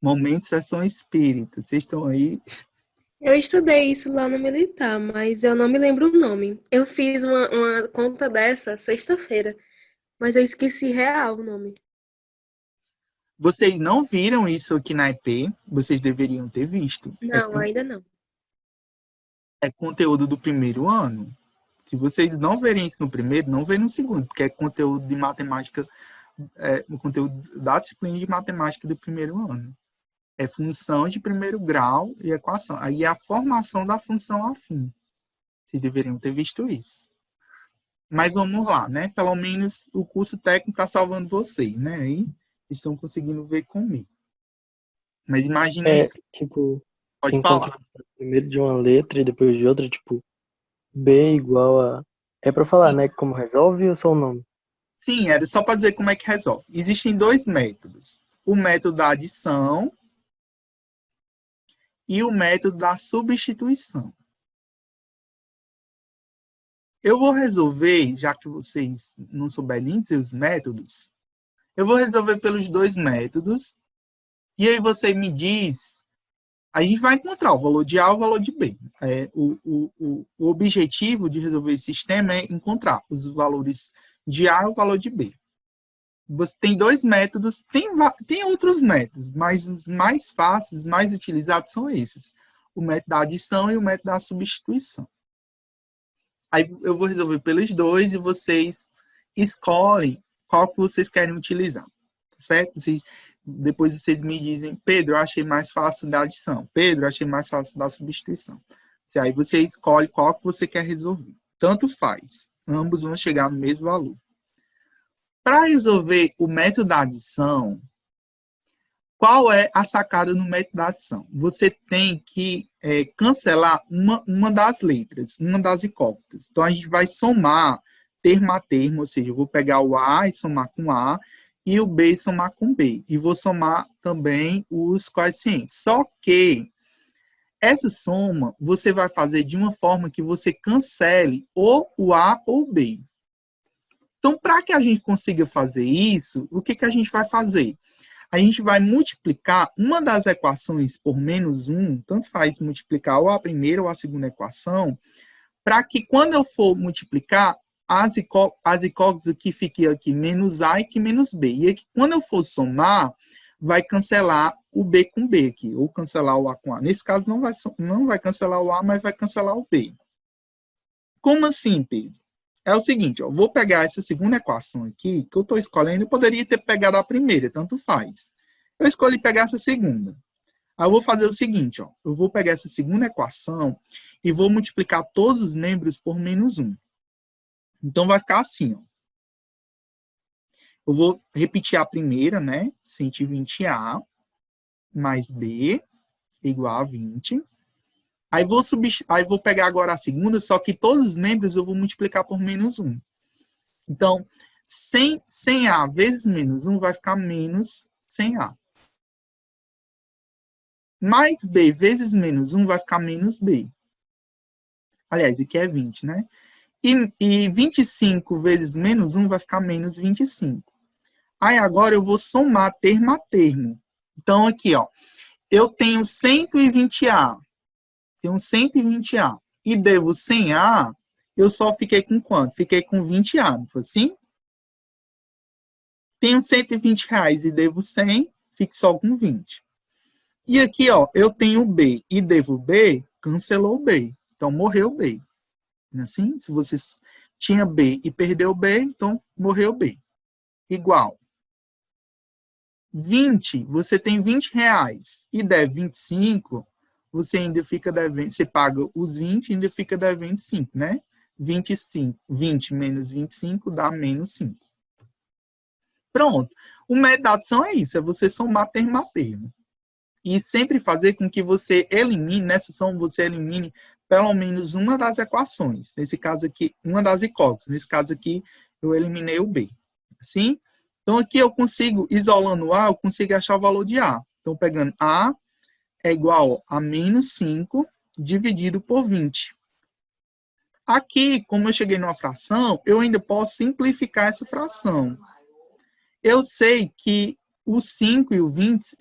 Speaker 1: Momento sessão espírita. Vocês estão aí?
Speaker 3: Eu estudei isso lá no militar, mas eu não me lembro o nome. Eu fiz uma conta dessa sexta-feira, mas eu esqueci real o nome.
Speaker 1: Vocês não viram isso aqui na EP? Vocês deveriam ter visto.
Speaker 3: Não, ainda não.
Speaker 1: É conteúdo do primeiro ano. Se vocês não verem isso no primeiro, não verem no segundo, porque é conteúdo de matemática, o conteúdo da disciplina de matemática do primeiro ano. É função de primeiro grau e equação. Aí é a formação da função afim. Vocês deveriam ter visto isso. Mas vamos lá, né? Pelo menos o curso técnico está salvando vocês, né? Aí estão conseguindo ver comigo. Mas imagina isso.
Speaker 4: Tipo,
Speaker 1: Pode falar.
Speaker 4: Primeiro de uma letra e depois de outra, tipo, B igual a... É para falar, né? Como resolve ou só o nome?
Speaker 1: Sim, era só para dizer como é que resolve. Existem dois métodos. O método da adição e o método da substituição. Eu vou resolver, já que vocês não souberem nem dizer os métodos, eu vou resolver pelos dois métodos. E aí você me diz A gente vai encontrar o valor de A e o valor de B. O objetivo de resolver esse sistema é encontrar os valores de A e o valor de B. Você tem dois métodos, tem outros métodos, mas os mais fáceis, mais utilizados são esses. O método da adição e o método da substituição. Aí eu vou resolver pelos dois e vocês escolhem qual que vocês querem utilizar, certo? Depois vocês me dizem, Pedro, eu achei mais fácil da adição. Pedro, eu achei mais fácil da substituição. Aí você escolhe qual que você quer resolver. Tanto faz. Ambos vão chegar no mesmo valor. Para resolver o método da adição, qual é a sacada no método da adição? Você tem que cancelar uma das letras, uma das incógnitas. Então, a gente vai somar termo a termo, ou seja, eu vou pegar o A e somar com A, e o B e somar com B. E vou somar também os coeficientes. Só que essa soma você vai fazer de uma forma que você cancele ou o A ou o B. Então, para que a gente consiga fazer isso, o que a gente vai fazer? A gente vai multiplicar uma das equações por menos 1, tanto faz multiplicar ou a primeira ou a segunda equação, para que quando eu for multiplicar, as incógnitas que fiquem aqui menos A e que menos B. E aqui, quando eu for somar, vai cancelar o B com B aqui, ou cancelar o A com A. Nesse caso, não vai cancelar o A, mas vai cancelar o B. Como assim, Pedro? É o seguinte, eu vou pegar essa segunda equação aqui, que eu estou escolhendo, eu poderia ter pegado a primeira, tanto faz. Eu escolhi pegar essa segunda. Aí eu vou fazer o seguinte, ó, eu vou pegar essa segunda equação e vou multiplicar todos os membros por menos 1. Então, vai ficar assim, ó. Eu vou repetir a primeira, né? 120A mais B igual a 20. Aí vou pegar agora a segunda, só que todos os membros eu vou multiplicar por menos 1. Então, 100A vezes menos 1 vai ficar menos 100A. Mais B vezes menos 1 vai ficar menos B. Aliás, aqui é 20, né? E 25 vezes menos 1 vai ficar menos 25. Aí agora eu vou somar termo a termo. Então, aqui, ó, eu tenho 120A. Tenho 120A. E devo 100A, eu só fiquei com quanto? Fiquei com 20A, não foi assim? Tenho R$120 e devo 100, fico só com 20. E aqui, ó, eu tenho B e devo B, cancelou o B. Então, morreu o B. Assim, se você tinha B e perdeu B, então morreu B. Igual. 20, você tem R$20 e deve 25, você ainda fica devendo, você paga os 20 e ainda fica devendo 5, né? 20 menos 25 dá menos 5. Pronto. O método da adição é isso, é você somar termo a termo. E sempre fazer com que você elimine, nessa soma você elimine pelo menos uma das equações. Nesse caso aqui, uma das incógnitas. Nesse caso aqui, eu eliminei o B. Assim? Então, aqui eu consigo, isolando A, eu consigo achar o valor de A. Então, pegando A é igual a menos 5 dividido por 20. Aqui, como eu cheguei numa fração, eu ainda posso simplificar essa fração. Eu sei que o 5 e o 20,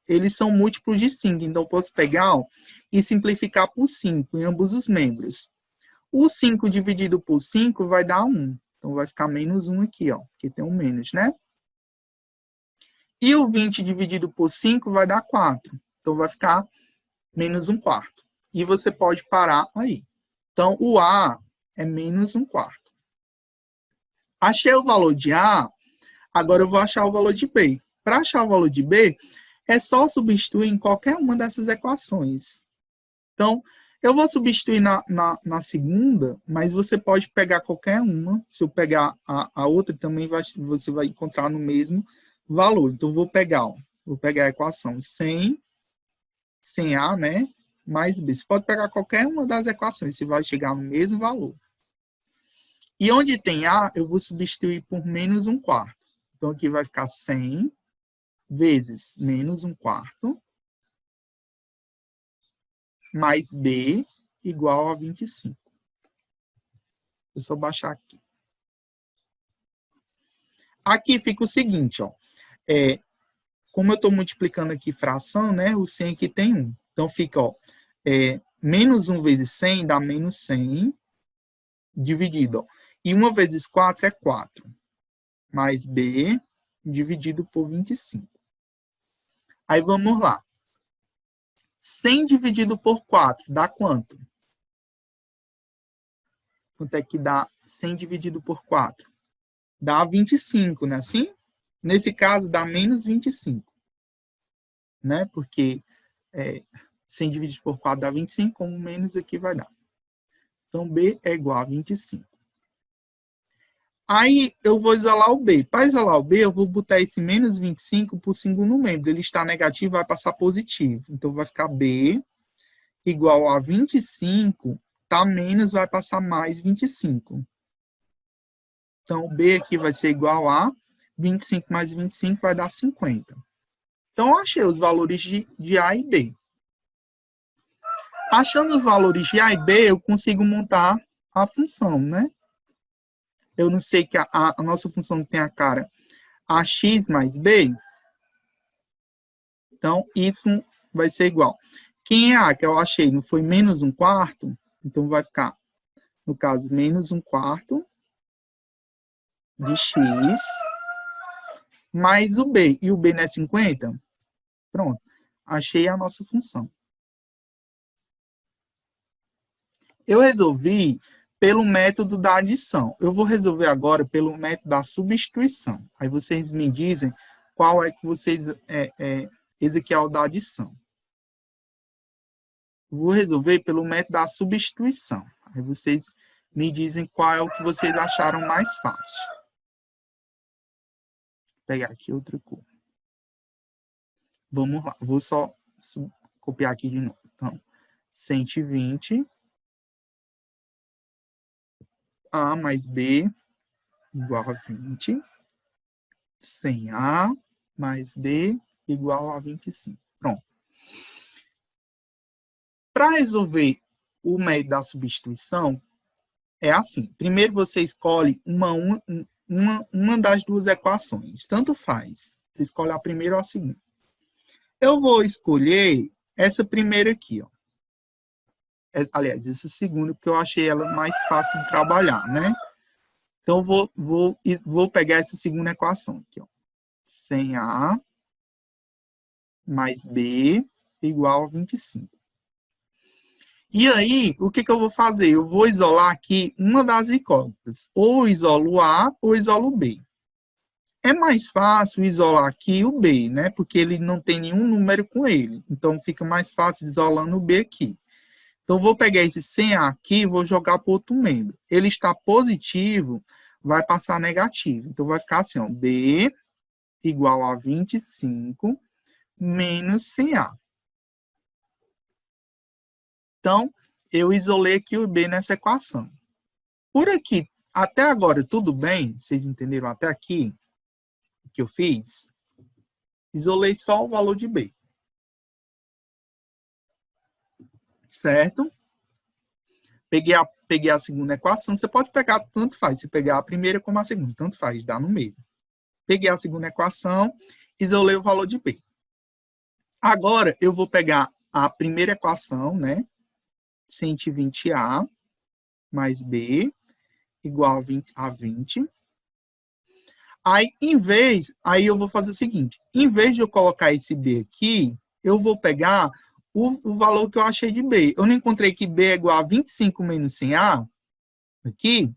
Speaker 1: eles são múltiplos de 5, então eu posso pegar, ó, e simplificar por 5 em ambos os membros. O 5 dividido por 5 vai dar 1. Então, vai ficar menos 1 aqui, ó, porque tem um menos, né? E o 20 dividido por 5 vai dar 4. Então, vai ficar menos 1/4. E você pode parar aí. Então, o A é menos 1/4. Achei o valor de A, agora eu vou achar o valor de B. Para achar o valor de B, é só substituir em qualquer uma dessas equações. Então, eu vou substituir na segunda, mas você pode pegar qualquer uma. Se eu pegar a outra, também você vai encontrar no mesmo valor. Então, vou pegar a equação 100A, né? Mais B. Você pode pegar qualquer uma das equações, você vai chegar no mesmo valor. E onde tem A, eu vou substituir por menos 1/4. Então, aqui vai ficar 100 vezes menos 1/4 mais B igual a 25. Deixa eu só baixar aqui. Aqui fica o seguinte, ó. Como eu estou multiplicando aqui fração, né? O 100 aqui tem 1. Então, fica, ó, menos 1 vezes 100 dá menos 100, dividido, ó. E 1 vezes 4 é 4. Mais B dividido por 25. Aí, vamos lá. 100 dividido por 4 dá quanto? Quanto é que dá 100 dividido por 4? Dá 25, né? Assim? Nesse caso, dá menos 25. Né? Porque 100 dividido por 4 dá 25, como menos aqui vai dar. Então, B é igual a 25. Aí, eu vou isolar o B. Para isolar o B, eu vou botar esse menos 25 para o segundo membro. Ele está negativo, vai passar positivo. Então, vai ficar B igual a 25, tá menos, vai passar mais 25. Então, B aqui vai ser igual a 25 mais 25 vai dar 50. Então, eu achei os valores de A e B. Achando os valores de A e B, eu consigo montar a função, né? Eu não sei que a nossa função tem a cara AX mais B. Então, isso vai ser igual. Quem é A, que eu achei, não foi menos 1/4? Então, vai ficar, no caso, menos 1/4 de X mais o B. E o B não é 50? Pronto. Achei a nossa função. Eu resolvi pelo método da adição. Eu vou resolver agora pelo método da substituição. Aí vocês me dizem qual é que vocês... esse aqui é o da adição. Vou resolver pelo método da substituição. Aí vocês me dizem qual é o que vocês acharam mais fácil. Vou pegar aqui outra cor. Vamos lá. Vou só copiar aqui de novo. Então, 120... A mais B igual a 20. 100A mais B igual a 25. Pronto. Para resolver o método da substituição, é assim. Primeiro você escolhe uma das duas equações. Tanto faz. Você escolhe a primeira ou a segunda. Eu vou escolher essa primeira aqui, ó. Aliás, essa segunda, porque eu achei ela mais fácil de trabalhar, né? Então, vou pegar essa segunda equação aqui, ó. 100A mais B igual a 25. E aí, o que eu vou fazer? Eu vou isolar aqui uma das incógnitas. Ou isolo A ou isolo B. É mais fácil isolar aqui o B, né? Porque ele não tem nenhum número com ele. Então, fica mais fácil isolando o B aqui. Então, vou pegar esse 100A aqui e vou jogar para outro membro. Ele está positivo, vai passar negativo. Então, vai ficar assim, ó, B igual a 25 menos 100A. Então, eu isolei aqui o B nessa equação. Por aqui, até agora, tudo bem? Vocês entenderam até aqui o que eu fiz? Isolei só o valor de B. Certo? Peguei a segunda equação. Você pode pegar, tanto faz. Se pegar a primeira como a segunda, tanto faz, dá no mesmo. Peguei a segunda equação, isolei o valor de B. Agora, eu vou pegar a primeira equação, né? 120A mais B igual a 20. Aí eu vou fazer o seguinte. Em vez de eu colocar esse B aqui, eu vou pegar o valor que eu achei de B. Eu não encontrei que B é igual a 25 menos 100A aqui.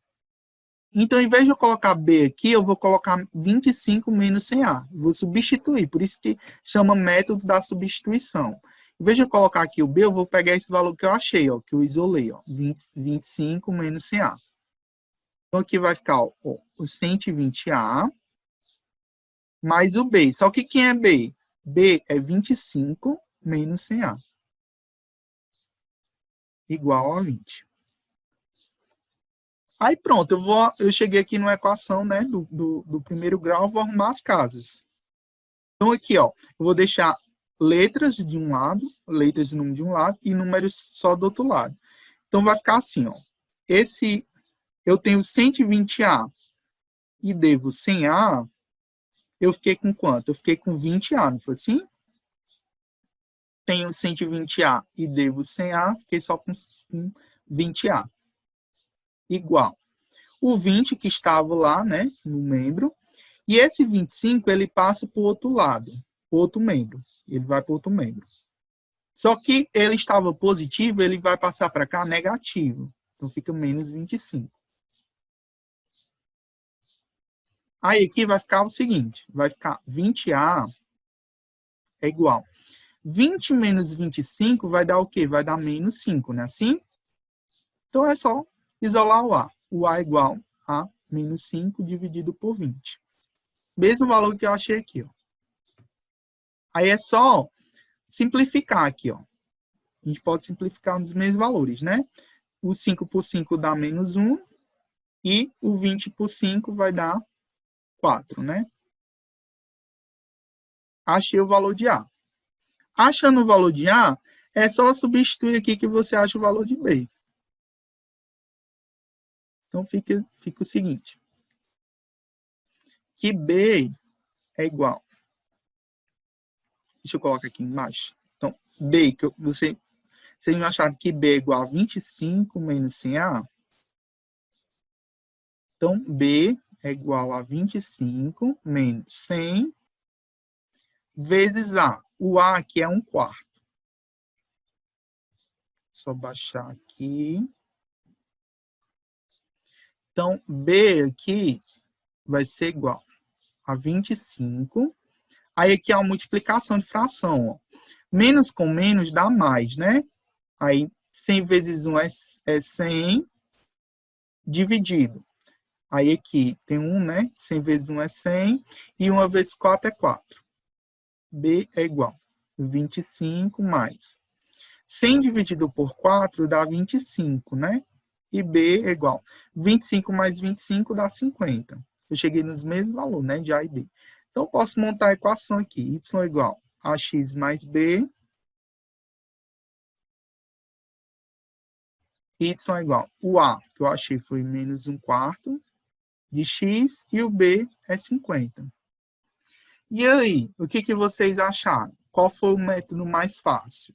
Speaker 1: Então, em vez de eu colocar B aqui, eu vou colocar 25 menos 100A. Vou substituir, por isso que chama método da substituição. Em vez de eu colocar aqui o B, eu vou pegar esse valor que eu achei, ó, que eu isolei, ó, 25 menos 100A. Então, aqui vai ficar ó, o 120A mais o B. Só que quem é B? B é 25 menos 100A. Igual a 20. Aí pronto, eu cheguei aqui numa equação, né, do primeiro grau, vou arrumar as casas. Então aqui, ó, eu vou deixar letras de um lado, letras e número de um lado, e números só do outro lado. Então vai ficar assim, ó. Eu tenho 120A e devo 100A, eu fiquei com quanto? Eu fiquei com 20A, não foi assim? tenho 120A e devo 100A, fiquei só com 20A. Igual. O 20 que estava lá, né, no membro, e esse 25 ele passa para o outro lado, para o outro membro. Ele vai para o outro membro. Só que ele estava positivo, ele vai passar para cá negativo. Então fica menos 25. Aí aqui vai ficar o seguinte, vai ficar 20A é igual. 20 menos 25 vai dar o quê? Vai dar menos 5, não é assim? Então é só isolar o A. O A é igual a menos 5 dividido por 20. Mesmo valor que eu achei aqui, ó. Aí é só simplificar aqui, ó. A gente pode simplificar nos mesmos valores, né? O 5 por 5 dá menos 1 e o 20 por 5 vai dar 4, né? Achei o valor de A. Achando o valor de A, é só substituir aqui que você acha o valor de B. Então, fica o seguinte. Que B é igual. Deixa eu colocar aqui embaixo. Então, B, que vocês não acharam que B é igual a 25 menos 100A? Então, B é igual a 25 menos 100 vezes A. O A aqui é 1/4. Só baixar aqui. Então, B aqui vai ser igual a 25. Aí aqui é uma multiplicação de fração. Ó. Menos com menos dá mais, né? Aí 100 vezes 1 é 100 dividido. Aí aqui tem 1, né? 100 vezes 1 é 100 e 1 vezes 4 é 4. B é igual a 25 mais 100 dividido por 4 dá 25, né? E B é igual 25 mais 25 dá 50. Eu cheguei nos mesmos valores, né? De A e B. Então, eu posso montar a equação aqui. Y é igual a x mais B. Y é igual o A, que eu achei foi menos 1/4 de x, e o B é 50. E aí, o que vocês acharam? Qual foi o método mais fácil?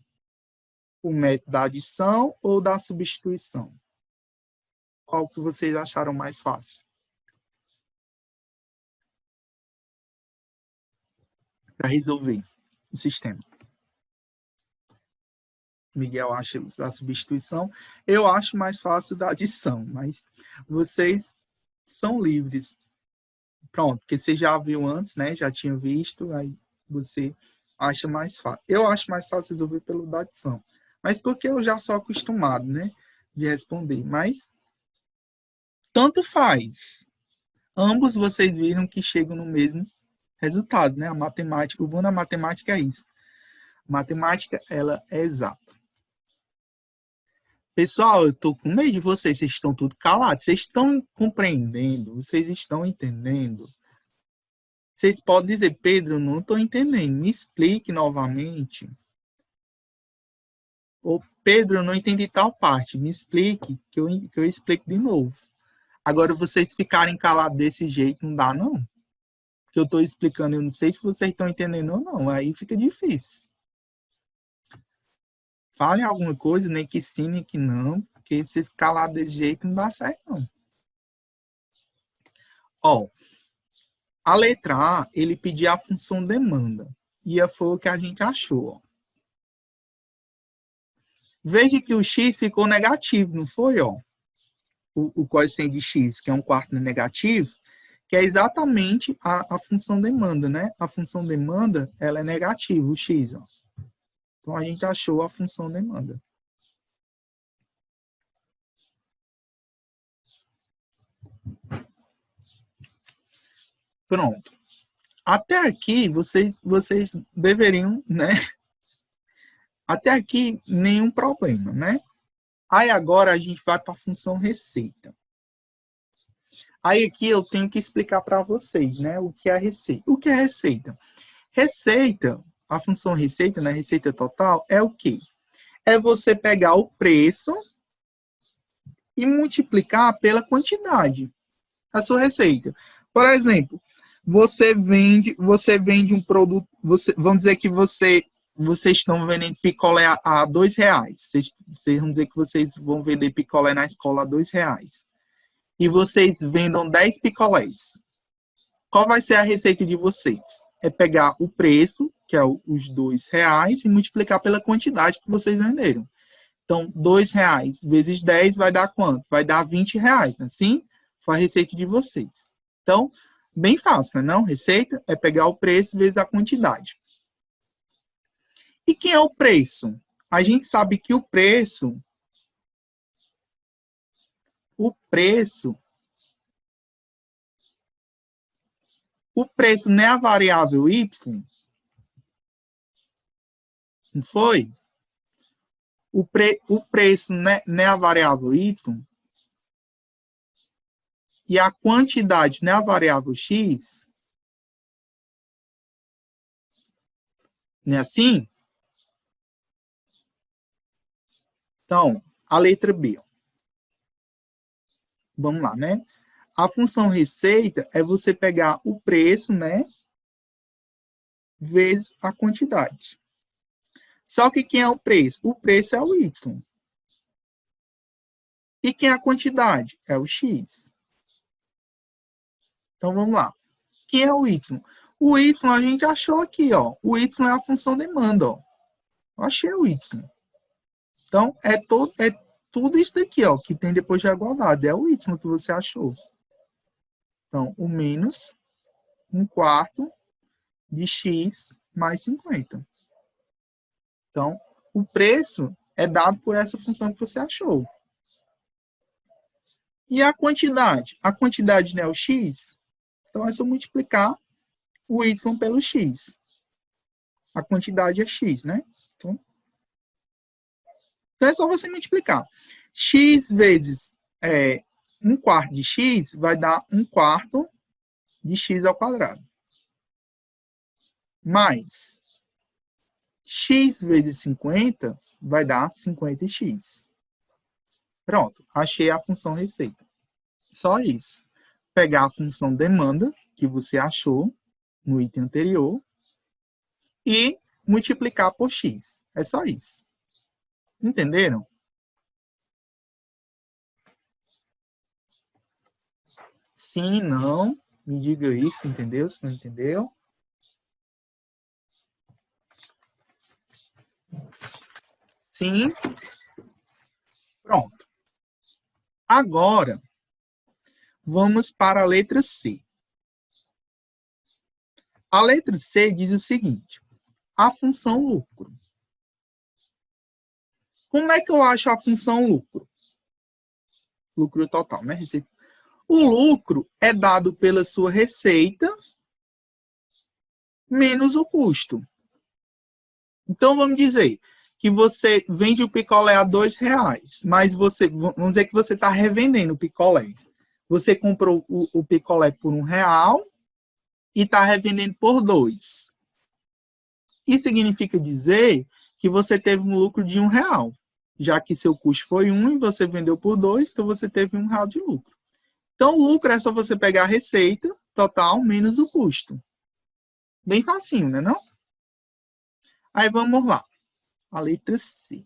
Speaker 1: O método da adição ou da substituição? Qual que vocês acharam mais fácil? Para resolver o sistema. Miguel acha da substituição. Eu acho mais fácil da adição, mas vocês são livres. Pronto, porque você já viu antes, né? Já tinha visto, aí você acha mais fácil. Eu acho mais fácil resolver pelo da adição. Mas porque eu já sou acostumado, né? De responder. Mas tanto faz. Ambos vocês viram que chegam no mesmo resultado, né? A matemática, o bom da matemática é isso. A matemática, ela é exata. Pessoal, eu tô com medo de vocês estão tudo calados. Vocês estão compreendendo? Vocês estão entendendo? Vocês podem dizer, Pedro, eu não estou entendendo. Me explique novamente. Ou, Pedro, eu não entendi tal parte. Me explique, que eu explico de novo. Agora, vocês ficarem calados desse jeito, não dá, não. Que eu estou explicando, eu não sei se vocês estão entendendo ou não. Aí fica difícil. Falem alguma coisa, nem que sim, nem que não. Porque se calar desse jeito, não dá certo, não. Ó, a letra A, ele pedia a função demanda. E foi o que a gente achou, ó. Veja que o x ficou negativo, não foi, ó? O coeficiente de x, que é 1/4 negativo, que é exatamente a função demanda, né? A função demanda, ela é negativa, o x, ó. Então, a gente achou a função demanda. Pronto. Até aqui, vocês deveriam, né? Até aqui, nenhum problema, né? Aí, agora, a gente vai para a função receita. Aí, aqui, eu tenho que explicar para vocês, né? O que é receita. O que é receita? Receita, a função receita, né? Receita total, é o quê? É você pegar o preço e multiplicar pela quantidade. A sua receita. Por exemplo, você vende um produto, vamos dizer que você vocês estão vendendo picolé a R$ 2. Vocês vão dizer que vocês vão vender picolé na escola a R$ 2. E vocês vendam 10 picolés. Qual vai ser a receita de vocês? É pegar o preço, que é os R$ 2, e multiplicar pela quantidade que vocês venderam. Então, R$ 2 vezes 10 vai dar quanto? Vai dar R$ 20, né? Assim, foi a receita de vocês. Então, bem fácil, né? Não? Receita é pegar o preço vezes a quantidade. E quem é o preço? A gente sabe que o preço não é a variável y, não foi? O preço não é a variável y, e a quantidade não é a variável x, não é assim? Então, a letra B. Vamos lá, né? A função receita é você pegar o preço, né? Vezes a quantidade. Só que quem é o preço? O preço é o y. E quem é a quantidade? É o x. Então, vamos lá. Quem é o y? O y a gente achou aqui, ó. O y é a função demanda, ó. Eu achei o y. Então, é tudo isso daqui, ó, que tem depois de igualdade. É o y que você achou. Então, o menos 1/4 de x mais 50. Então, o preço é dado por essa função que você achou. E a quantidade? A quantidade não é o x? Então, é só multiplicar o y pelo x. A quantidade é x, né? Então é só você multiplicar. X vezes 1/4 de x vai dar 1/4 de x ao quadrado. Mais x vezes 50 vai dar 50x. Pronto, achei a função receita. Só isso. Pegar a função demanda, que você achou no item anterior, e multiplicar por x. É só isso. Entenderam? Sim, não. Me diga isso, entendeu? Se não entendeu. Sim. Pronto. Agora, vamos para a letra C. A letra C diz o seguinte: a função lucro. Como é que eu acho a função lucro? Lucro total, né? Receita. O lucro é dado pela sua receita menos o custo. Então, vamos dizer que você vende o picolé a R$ 2, mas vamos dizer que você está revendendo o picolé. Você comprou o picolé por R$ 1 e está revendendo por R$ 2. Isso significa dizer que você teve um lucro de R$ 1, já que seu custo foi 1 e você vendeu por 2, então você teve R$ 1 de lucro. Então, o lucro é só você pegar a receita total menos o custo. Bem facinho, né, não? Aí, vamos lá. A letra C.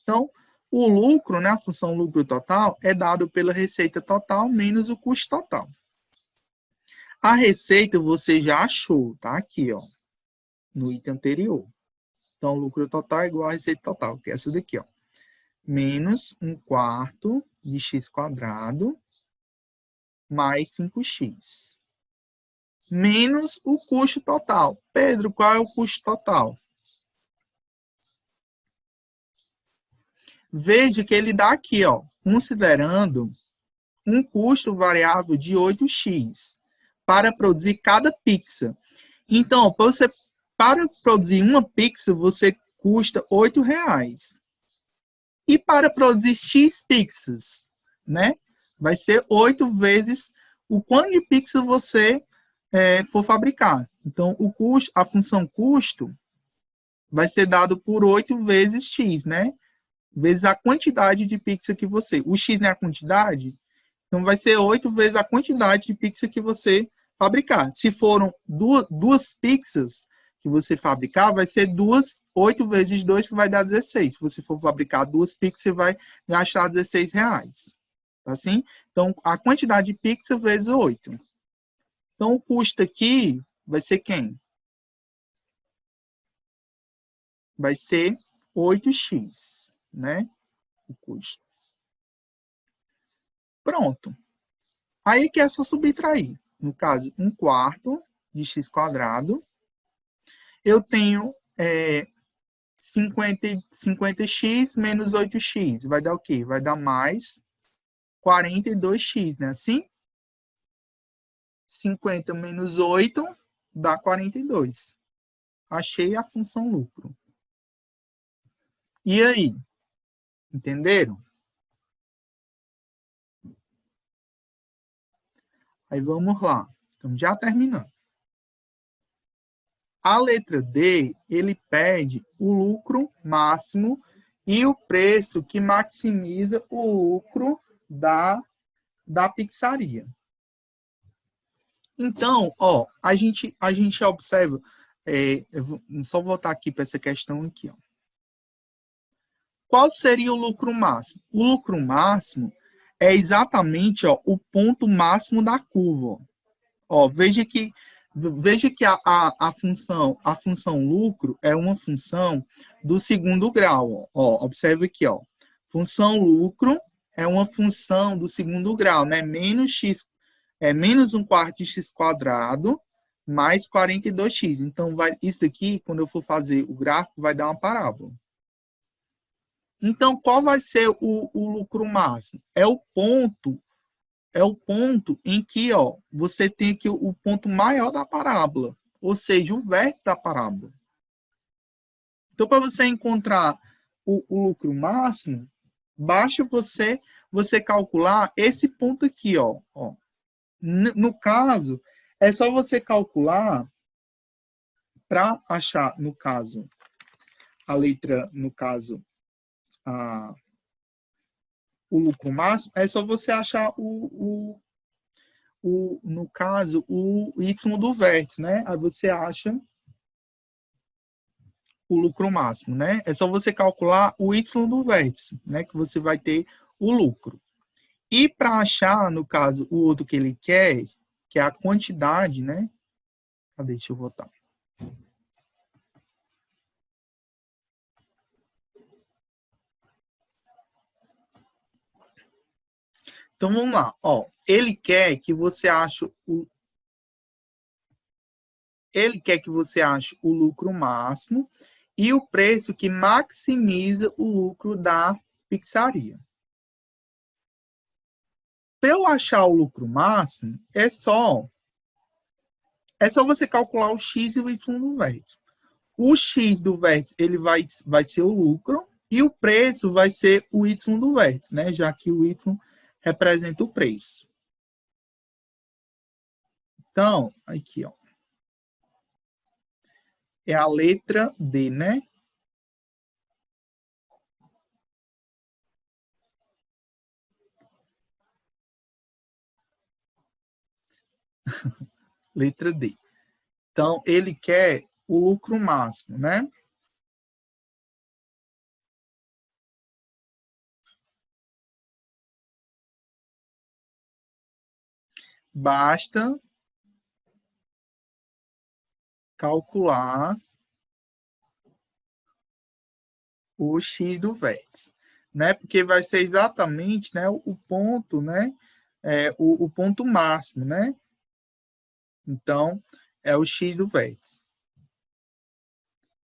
Speaker 1: Então, o lucro, né, a função lucro total, é dado pela receita total menos o custo total. A receita você já achou, tá? Aqui, ó, no item anterior. Então, o lucro total é igual à receita total, que é essa daqui, ó. Menos 1/4 de x² mais 5x. Menos o custo total. Pedro, qual é o custo total? Veja que ele dá aqui, ó, considerando um custo variável de 8x para produzir cada pizza. Então, para produzir uma pizza, você custa R$ 8. E para produzir X pizzas, né? Vai ser 8 vezes o quanto de pizza você for fabricar. Então, o custo, a função custo vai ser dado por 8 vezes X, né? Vezes a quantidade de pizza que você... O X não é a quantidade? Então, vai ser 8 vezes a quantidade de pizza que você fabricar. Se foram duas pixels que você fabricar, vai ser 8 vezes 2, que vai dar 16. Se você for fabricar 2 pixels, você vai gastar R$16. Tá assim? Então, a quantidade de pixels vezes 8. Então, o custo aqui vai ser quem? Vai ser 8x, né? O custo. Pronto. Aí que é só subtrair. No caso, 1/4 de x². Eu tenho 50x menos 8x. Vai dar o quê? Vai dar mais 42x, né? Assim? 50 menos 8 dá 42. Achei a função lucro. E aí? Entenderam? Aí vamos lá. Estamos já terminando. A letra D, ele pede o lucro máximo e o preço que maximiza o lucro da pizzaria. Então, ó, a gente observa, eu vou só voltar aqui para essa questão aqui, ó. Qual seria o lucro máximo? O lucro máximo é exatamente, ó, o ponto máximo da curva. Ó, veja que a função lucro é uma função do segundo grau. Ó, observe aqui, ó. Função lucro é uma função do segundo grau, né? Menos 1/4 de x² mais 42x. Então, isso daqui, quando eu for fazer o gráfico, vai dar uma parábola. Então, qual vai ser o lucro máximo? É o ponto em que, ó, você tem aqui o ponto maior da parábola, ou seja, o vértice da parábola. Então, para você encontrar o lucro máximo, basta você calcular esse ponto aqui, ó. No caso, é só você calcular para achar, no caso, a letra, no caso, o lucro máximo, é só você achar no caso, o y do vértice, né? Aí você acha o lucro máximo, né? É só você calcular o y do vértice, né? Que você vai ter o lucro. E para achar, no caso, o outro que ele quer, que é a quantidade, né? Cadê? Deixa eu voltar. Então, vamos lá. Ó, ele quer que você ache o lucro máximo e o preço que maximiza o lucro da pizzaria. Para eu achar o lucro máximo, é só você calcular o x e o y do vértice. O x do vértice ele vai ser o lucro e o preço vai ser o y do vértice, né? Já que o y representa o preço. Então, aqui, ó. É a letra D, né? Letra D. Então, ele quer o lucro máximo, né? Basta calcular o x do vértice, né? Porque vai ser exatamente, né, o ponto, né? O ponto máximo, né? Então, é o x do vértice.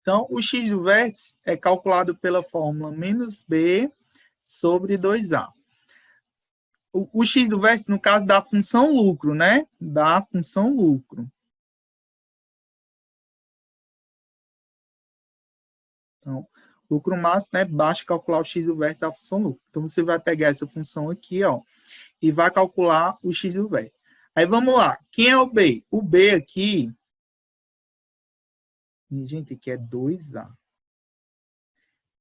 Speaker 1: Então, o x do vértice é calculado pela fórmula menos b sobre 2a. O x do vértice, no caso da função lucro, né? Da função lucro. Então, lucro máximo, né? Basta calcular o x do vértice da função lucro. Então, você vai pegar essa função aqui, ó, e vai calcular o x do vértice. Aí, vamos lá. Quem é o b? O b aqui... Gente, aqui é 2a.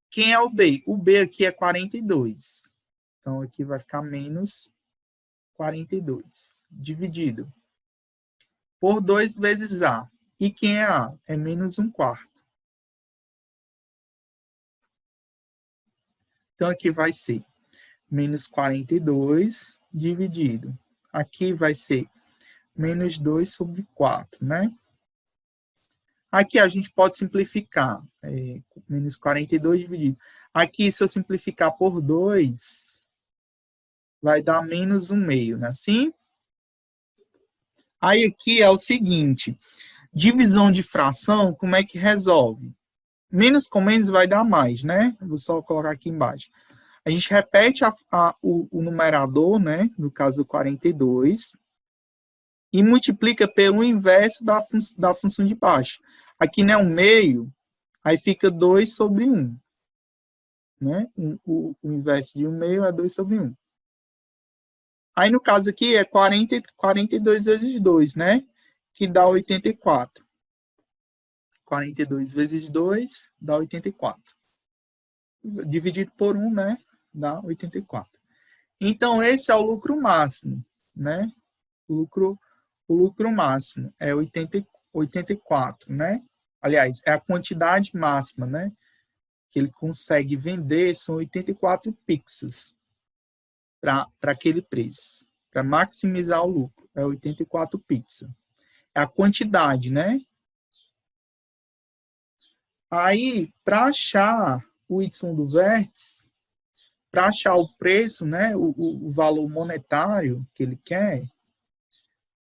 Speaker 1: Quem é o b? O b aqui é 42. Então, aqui vai ficar menos 42. Dividido. por 2 vezes A. E quem é A? É menos 1/4. Então, aqui vai ser menos 42 dividido. Aqui vai ser menos 2 sobre 4, né? Aqui a gente pode simplificar. Menos 42 dividido. Aqui, se eu simplificar por 2, vai dar menos 1/2, né? Assim? Aí aqui é o seguinte. Divisão de fração, como é que resolve? Menos com menos vai dar mais, né? Vou só colocar aqui embaixo. A gente repete o numerador, né? No caso do 42, e multiplica pelo inverso da função de baixo. Aqui não é 1/2, aí fica 2 sobre 1. Né? O inverso de 1/2 é 2 sobre 1. Aí, no caso aqui, é 42 vezes 2, né? Que dá 84. 42 vezes 2 dá 84. Dividido por 1, né? Dá 84. Então, esse é o lucro máximo, né? O lucro máximo é 84, né? Aliás, é a quantidade máxima, né? Que ele consegue vender, são 84 pixels para aquele preço. Para maximizar o lucro, é 84 pixels. É a quantidade, né? Aí, para achar o y do vértice, para achar o preço, né, o valor monetário que ele quer,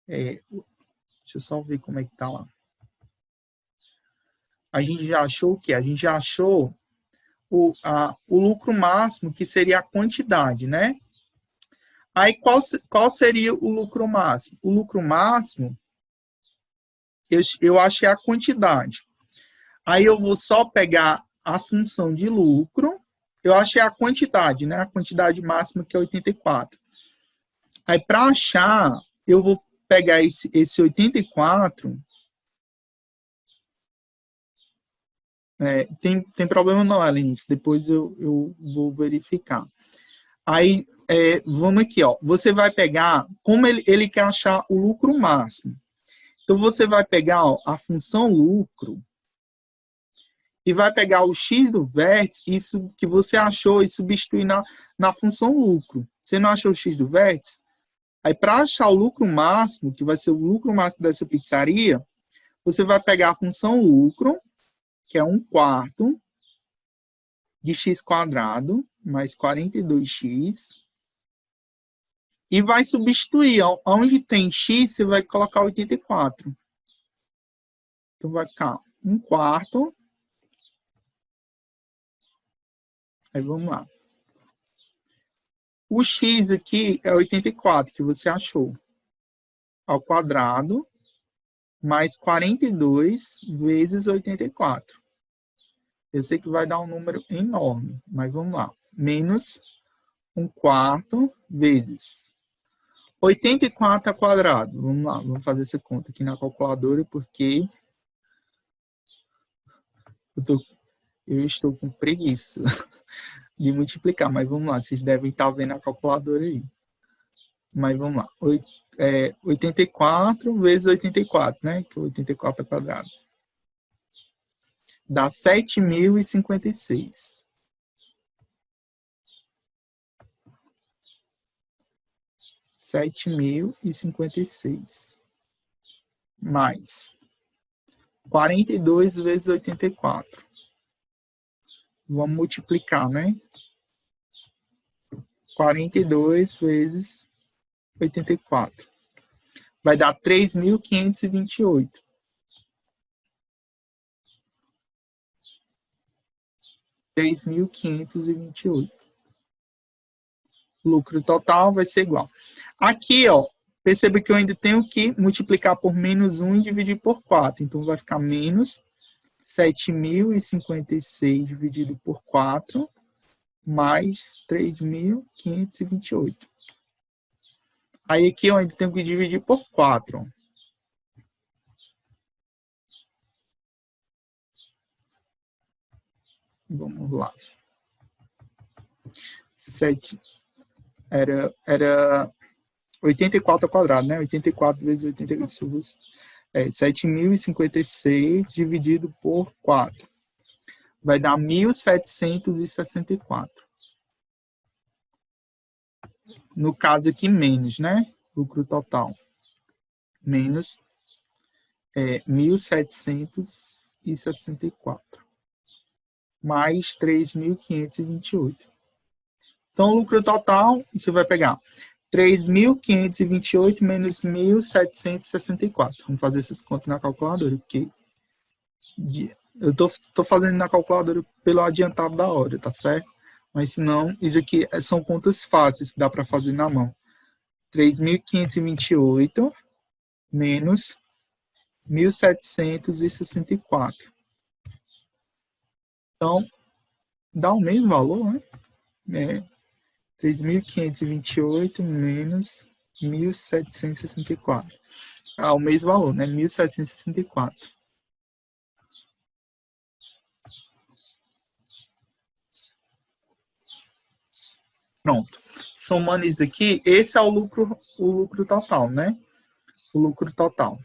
Speaker 1: deixa eu só ver como é que tá lá. A gente já achou o quê? A gente já achou o lucro máximo, que seria a quantidade, né? Aí, qual seria o lucro máximo? O lucro máximo, eu achei a quantidade. Aí, eu vou só pegar a função de lucro. Eu achei a quantidade, né? A quantidade máxima, que é 84. Aí, para achar, eu vou pegar esse 84. Tem problema não, Elenice. Depois eu vou verificar. Aí, vamos aqui, ó. Você vai pegar, como ele quer achar o lucro máximo. Então, você vai pegar, ó, a função lucro e vai pegar o x do vértice, isso que você achou, e substituir na função lucro. Você não achou o x do vértice? Aí, para achar o lucro máximo, que vai ser o lucro máximo dessa pizzaria, você vai pegar a função lucro, que é 1/4 de x² mais 42x, e vai substituir. Onde tem x, você vai colocar 84. Então, vai ficar 1/4. Aí, vamos lá. O x aqui é 84, que você achou. Ao quadrado, mais 42 vezes 84. Eu sei que vai dar um número enorme, mas vamos lá. Menos 1/4 vezes 84 ao quadrado. Vamos lá, vamos fazer essa conta aqui na calculadora, porque eu estou com preguiça de multiplicar, mas vamos lá, vocês devem estar vendo a calculadora aí. Mas vamos lá, 84 vezes 84, né? Que 84 ao quadrado. Dá 7.056. 7.056. Mais 42 vezes 84. Vamos multiplicar, né? 42 vezes 84. Vai dar 3.528. 3.528. Lucro total vai ser igual. Aqui, ó, perceba que eu ainda tenho que multiplicar por menos 1 e dividir por 4. Então, vai ficar menos 7.056 dividido por 4, mais 3.528. Aí, aqui eu ainda tenho que dividir por 4. Vamos lá. 7... Era 84 ao quadrado, né? 84 vezes 84, 7.056 dividido por 4. Vai dar 1.764. No caso aqui, menos, né? Lucro total. Menos 1.764. Mais 3.528. Então, o lucro total, você vai pegar 3.528 menos 1.764. Vamos fazer essas contas na calculadora, porque eu estou fazendo na calculadora pelo adiantado da hora, tá certo? Mas se não, isso aqui são contas fáceis que dá para fazer na mão. 3.528 menos 1.764. Então, dá o mesmo valor, né? 3.528 menos 1.764. O mesmo valor, né? 1.764. Pronto. Somando isso daqui, esse é o lucro total, né? O lucro total.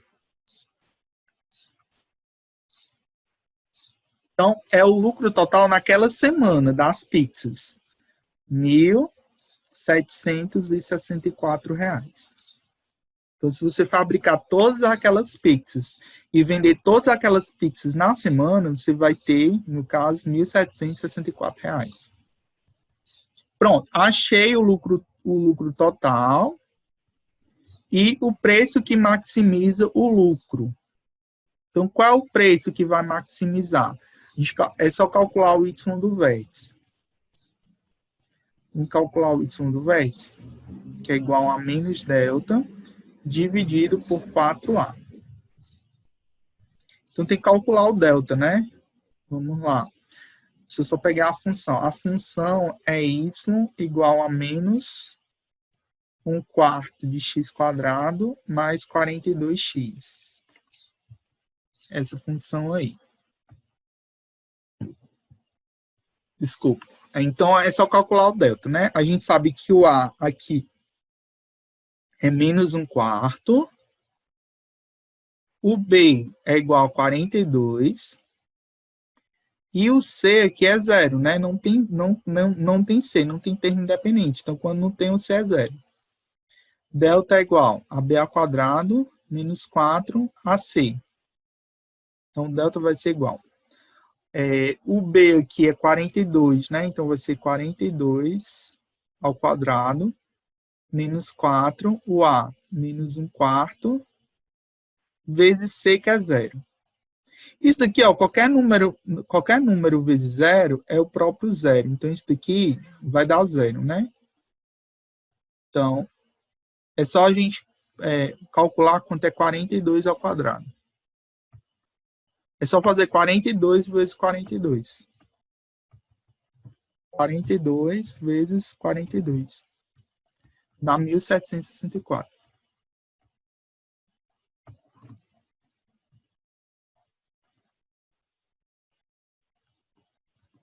Speaker 1: Então, é o lucro total naquela semana das pizzas. R$ 1.764. Então, se você fabricar todas aquelas pizzas e vender todas aquelas pizzas na semana, você vai ter, no caso, R$ 1.764. Pronto, achei o lucro total e o preço que maximiza o lucro. Então, qual é o preço que vai maximizar? É só calcular o Y do vértice. Vamos calcular o Y do vértice, que é igual a menos delta, dividido por 4A. Então, tem que calcular o delta, né? Vamos lá. Se eu só pegar a função é y igual a menos 1/4 de x² mais 42x. Essa função aí. Desculpa. Então, é só calcular o delta, né? A gente sabe que o A aqui é menos 1/4. O B é igual a 42. E o C aqui é 0, né? Não tem C, não tem termo independente. Então, quando não tem, o C é 0. Delta é igual a BA² menos 4AC. Então, delta vai ser igual. O B aqui é 42, né? Então, vai ser 42 ao quadrado menos 4. O A, menos 1/4 vezes C, que é 0. Isso daqui, ó, qualquer número vezes 0 é o próprio 0. Então, isso daqui vai dar 0, né? Então, é só a gente calcular quanto é 42 ao quadrado. É só fazer 42 vezes 42. 42 vezes 42. Dá 1.764.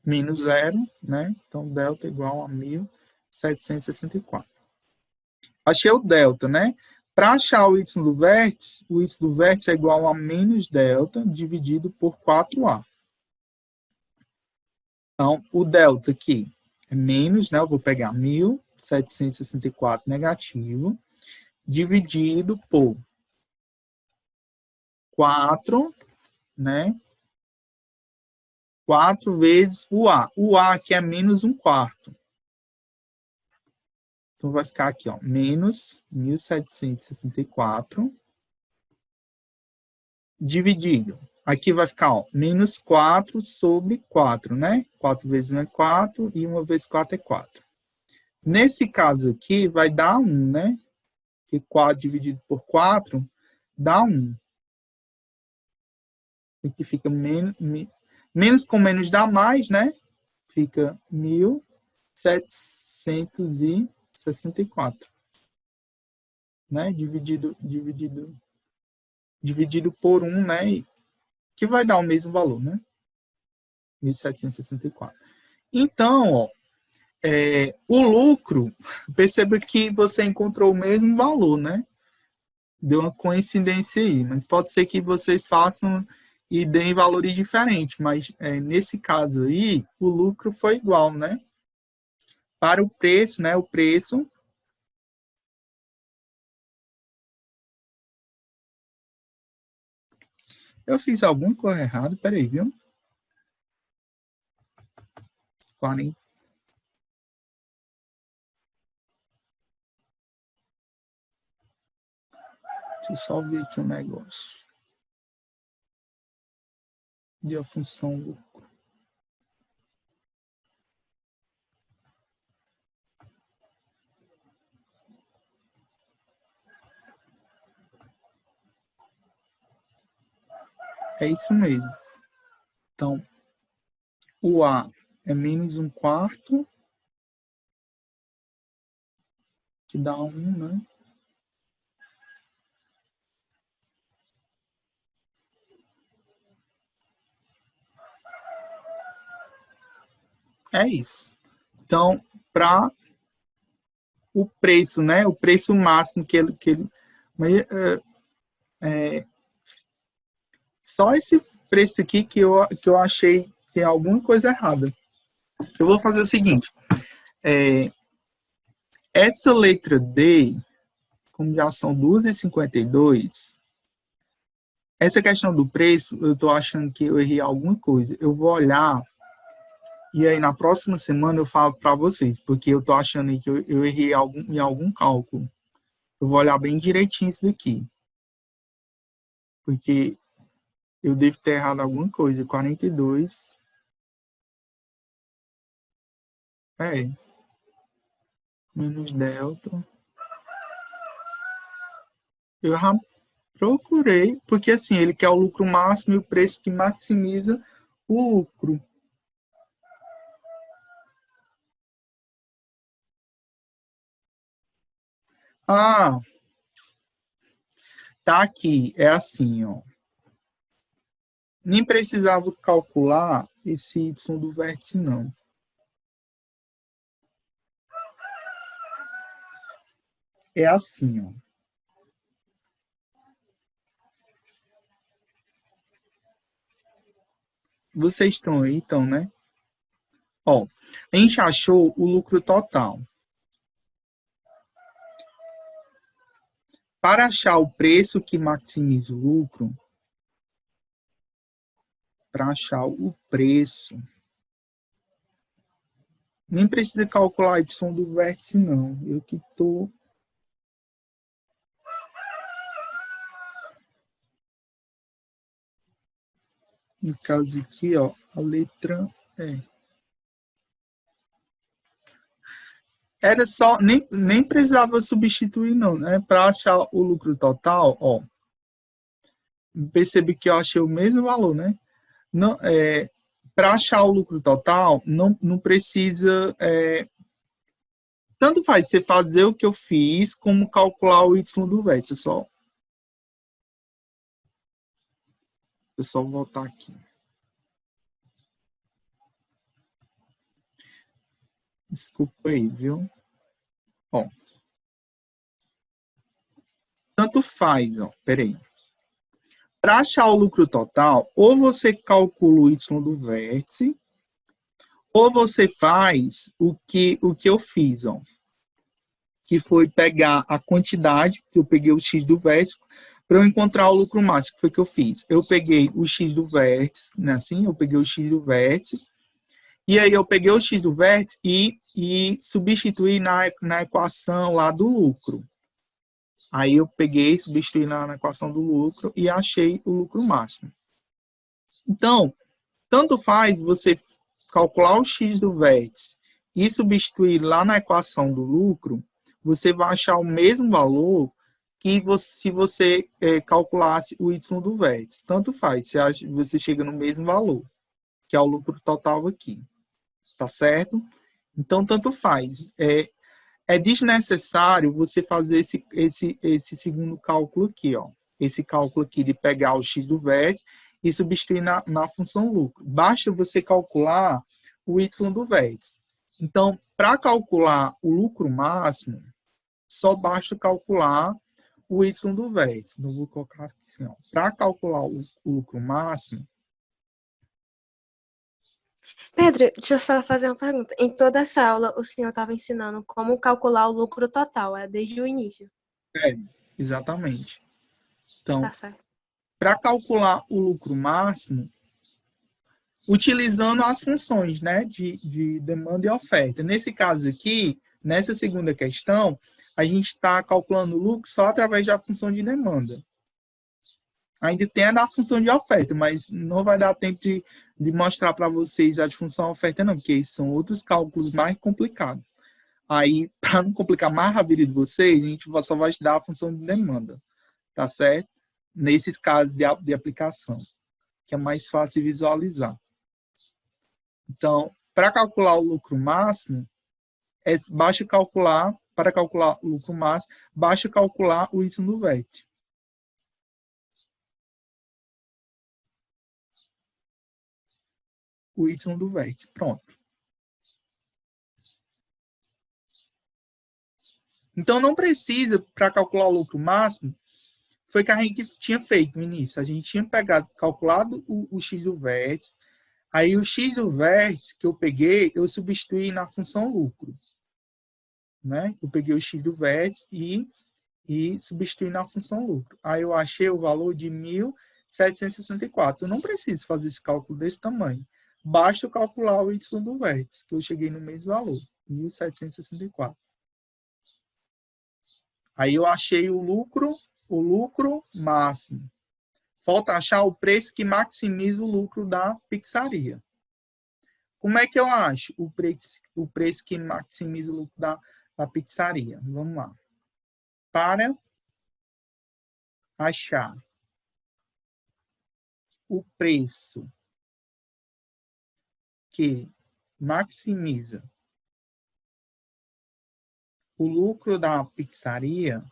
Speaker 1: Menos 0, né? Então, delta igual a 1.764. Achei o delta, né? Para achar o y do vértice é igual a menos delta dividido por 4A. Então, o delta aqui é menos, né? Eu vou pegar 1.764 negativo, dividido por 4, né? 4 vezes o A. O A aqui é menos 1/4. Então, vai ficar aqui, ó, menos 1.764 dividido. Aqui vai ficar, ó, menos 4 sobre 4, né? 4 vezes 1 é 4 e 1 vezes 4 é 4. Nesse caso aqui, vai dar 1, né? Porque 4 dividido por 4 dá 1. Aqui fica menos com menos dá mais, né? Fica 1.764. Né? Dividido por 1, né? Que vai dar o mesmo valor, né? 1.764. Então, ó, O lucro, perceba que você encontrou o mesmo valor, né? Deu uma coincidência aí, mas pode ser que vocês façam e deem valores diferentes, mas nesse caso aí, o lucro foi igual, né? Para o preço, né? O preço. Eu fiz alguma coisa errada, peraí, viu? 40. Deixa eu só ver aqui um negócio. E a função lucro. É isso mesmo. Então, o A é menos 1/4, que dá 1, né? É isso. Então, para o preço, né? O preço máximo que ele mas, só esse preço aqui que eu achei que tem alguma coisa errada. Eu vou fazer o seguinte. Essa letra D, como já são 2,52, essa questão do preço, eu estou achando que eu errei alguma coisa. Eu vou olhar e aí na próxima semana eu falo para vocês, porque eu estou achando aí que eu errei em algum cálculo. Eu vou olhar bem direitinho isso daqui. Porque eu devo ter errado alguma coisa. 42. Menos delta. Eu já procurei, porque assim, ele quer o lucro máximo e o preço que maximiza o lucro. Ah, tá aqui. É assim, ó. Nem precisava calcular esse y do vértice, não. É assim, ó. Vocês estão aí, então, né? Ó, a gente achou o lucro total. Para achar o preço que maximiza o lucro, para achar o preço, nem precisa calcular y do vértice, não. Eu que estou... No caso aqui, ó, a letra E. Era só, nem precisava substituir, não, né? Para achar o lucro total, ó, percebi que eu achei o mesmo valor, né? Não, para achar o lucro total, não precisa... tanto faz você fazer o que eu fiz, como calcular o y do vértice, só. Eu só voltar aqui. Desculpa aí, viu? Ó. Tanto faz, ó. Peraí. Para achar o lucro total, ou você calcula o y do vértice, ou você faz o que eu fiz, ó. Que foi pegar a quantidade, que eu peguei o x do vértice, para eu encontrar o lucro máximo, que foi o que eu fiz. Eu peguei o x do vértice, né? Assim, eu peguei o x do vértice, e aí eu peguei o x do vértice e substituí na equação lá do lucro. Aí eu peguei, substituí na equação do lucro e achei o lucro máximo. Então, tanto faz você calcular o x do vértice e substituir lá na equação do lucro, você vai achar o mesmo valor que se você calculasse o y do vértice. Tanto faz, você chega no mesmo valor, que é o lucro total aqui. Tá certo? Então, tanto faz. É desnecessário você fazer esse segundo cálculo aqui, ó. Esse cálculo aqui de pegar o x do vértice e substituir na função lucro. Basta você calcular o y do vértice. Então, para calcular o lucro máximo, só basta calcular o y do vértice. Então, vou colocar aqui assim, para calcular o lucro máximo.
Speaker 3: Pedro, deixa eu só fazer uma pergunta. Em toda essa aula, o senhor estava ensinando como calcular o lucro total, desde o início.
Speaker 1: Exatamente. Então,
Speaker 3: Tá certo.
Speaker 1: para calcular o lucro máximo, utilizando as funções, né, de demanda e oferta. Nesse caso aqui, nessa segunda questão, a gente está calculando o lucro só através da função de demanda. Ainda tem a da função de oferta, mas não vai dar tempo de mostrar para vocês a de função oferta, não, porque são outros cálculos mais complicados. Aí, para não complicar mais a vida de vocês, a gente só vai estudar a função de demanda, tá certo? Nesses casos de aplicação, que é mais fácil visualizar. Então, para calcular o lucro máximo, para calcular o lucro máximo, basta calcular o y do vértice. O y do vértice, pronto. Então, não precisa, para calcular o lucro máximo, foi o que a gente tinha feito no início. A gente tinha calculado o x do vértice, aí o x do vértice que eu peguei, eu substituí na função lucro. Né? Eu peguei o x do vértice e substituí na função lucro. Aí eu achei o valor de 1.764. Eu não preciso fazer esse cálculo desse tamanho. Basta eu calcular o y do vértice, que eu cheguei no mesmo valor, 1.764. Aí eu achei o lucro máximo. Falta achar o preço que maximiza o lucro da pizzaria. Como é que eu acho o preço que maximiza o lucro da pizzaria? Vamos lá. Para achar o preço que maximiza o lucro da pizzaria,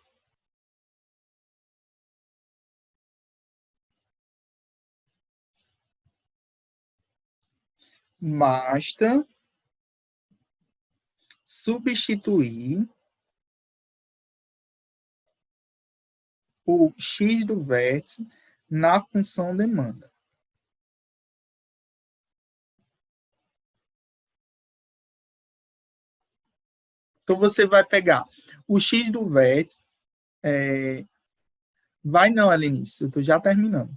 Speaker 1: basta substituir o x do vértice na função demanda. Então, você vai pegar o x do vértice. Vai não, Helenice, eu estou já terminando.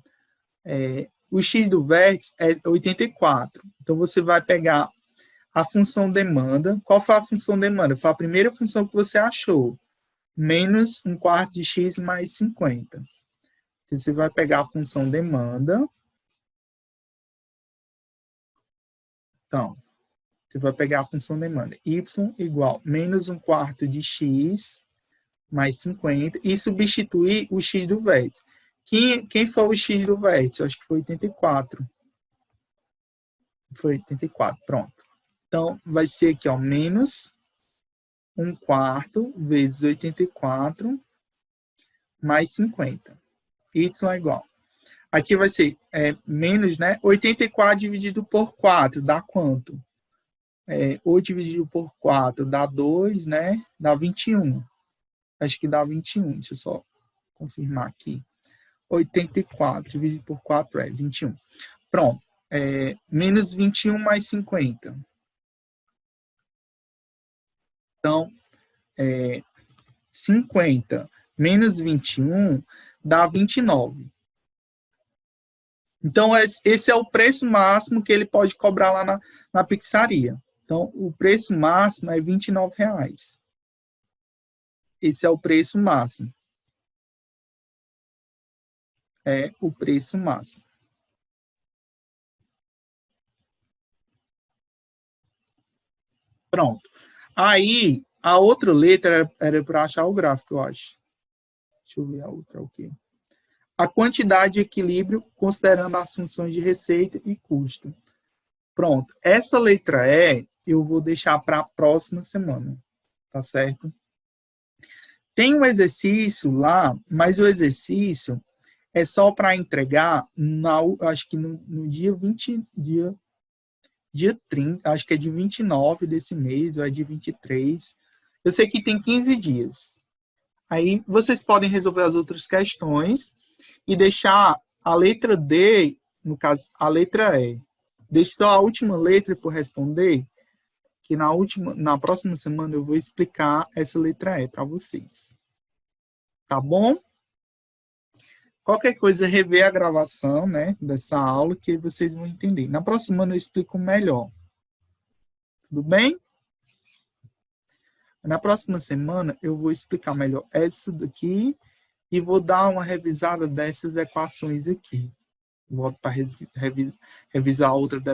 Speaker 1: O x do vértice é 84. Então, você vai pegar a função demanda. Qual foi a função demanda? Foi a primeira função que você achou. Menos 1/4 de x mais 50. Então, você vai pegar a função demanda. Então, você vai pegar a função demanda. Y igual menos 1/4 de x mais 50 e substituir o x do vértice. Quem foi o x do vértice? Eu acho que foi 84. Foi 84, pronto. Então, vai ser aqui, ó, menos 1/4 vezes 84 mais 50. Y é igual. Aqui vai ser menos, né? 84 dividido por 4 dá quanto? 8 dividido por 4 dá 2, né? Dá 21. Acho que dá 21. Deixa eu só confirmar aqui. 84 dividido por 4 é 21. Pronto. Menos 21 mais 50. Então, 50 menos 21 dá 29. Então, esse é o preço máximo que ele pode cobrar lá na pizzaria. Então, o preço máximo é R$29. Esse é o preço máximo. É o preço máximo. Pronto. Aí, a outra letra era para achar o gráfico, eu acho. Deixa eu ver a outra, o quê? A quantidade de equilíbrio, considerando as funções de receita e custo. Pronto. Essa letra E, eu vou deixar para a próxima semana. Tá certo? Tem um exercício lá, mas o exercício é só para entregar, acho que no dia dia 30, acho que é de 29 desse mês, ou é de 23. Eu sei que tem 15 dias. Aí vocês podem resolver as outras questões e deixar a letra D, no caso, a letra E. Deixe só a última letra por responder, que na próxima semana eu vou explicar essa letra E para vocês. Tá bom? Qualquer coisa, rever a gravação, né, dessa aula, que vocês vão entender. Na próxima semana eu explico melhor. Tudo bem? Na próxima semana eu vou explicar melhor essa daqui e vou dar uma revisada dessas equações aqui. Volto para revisar outra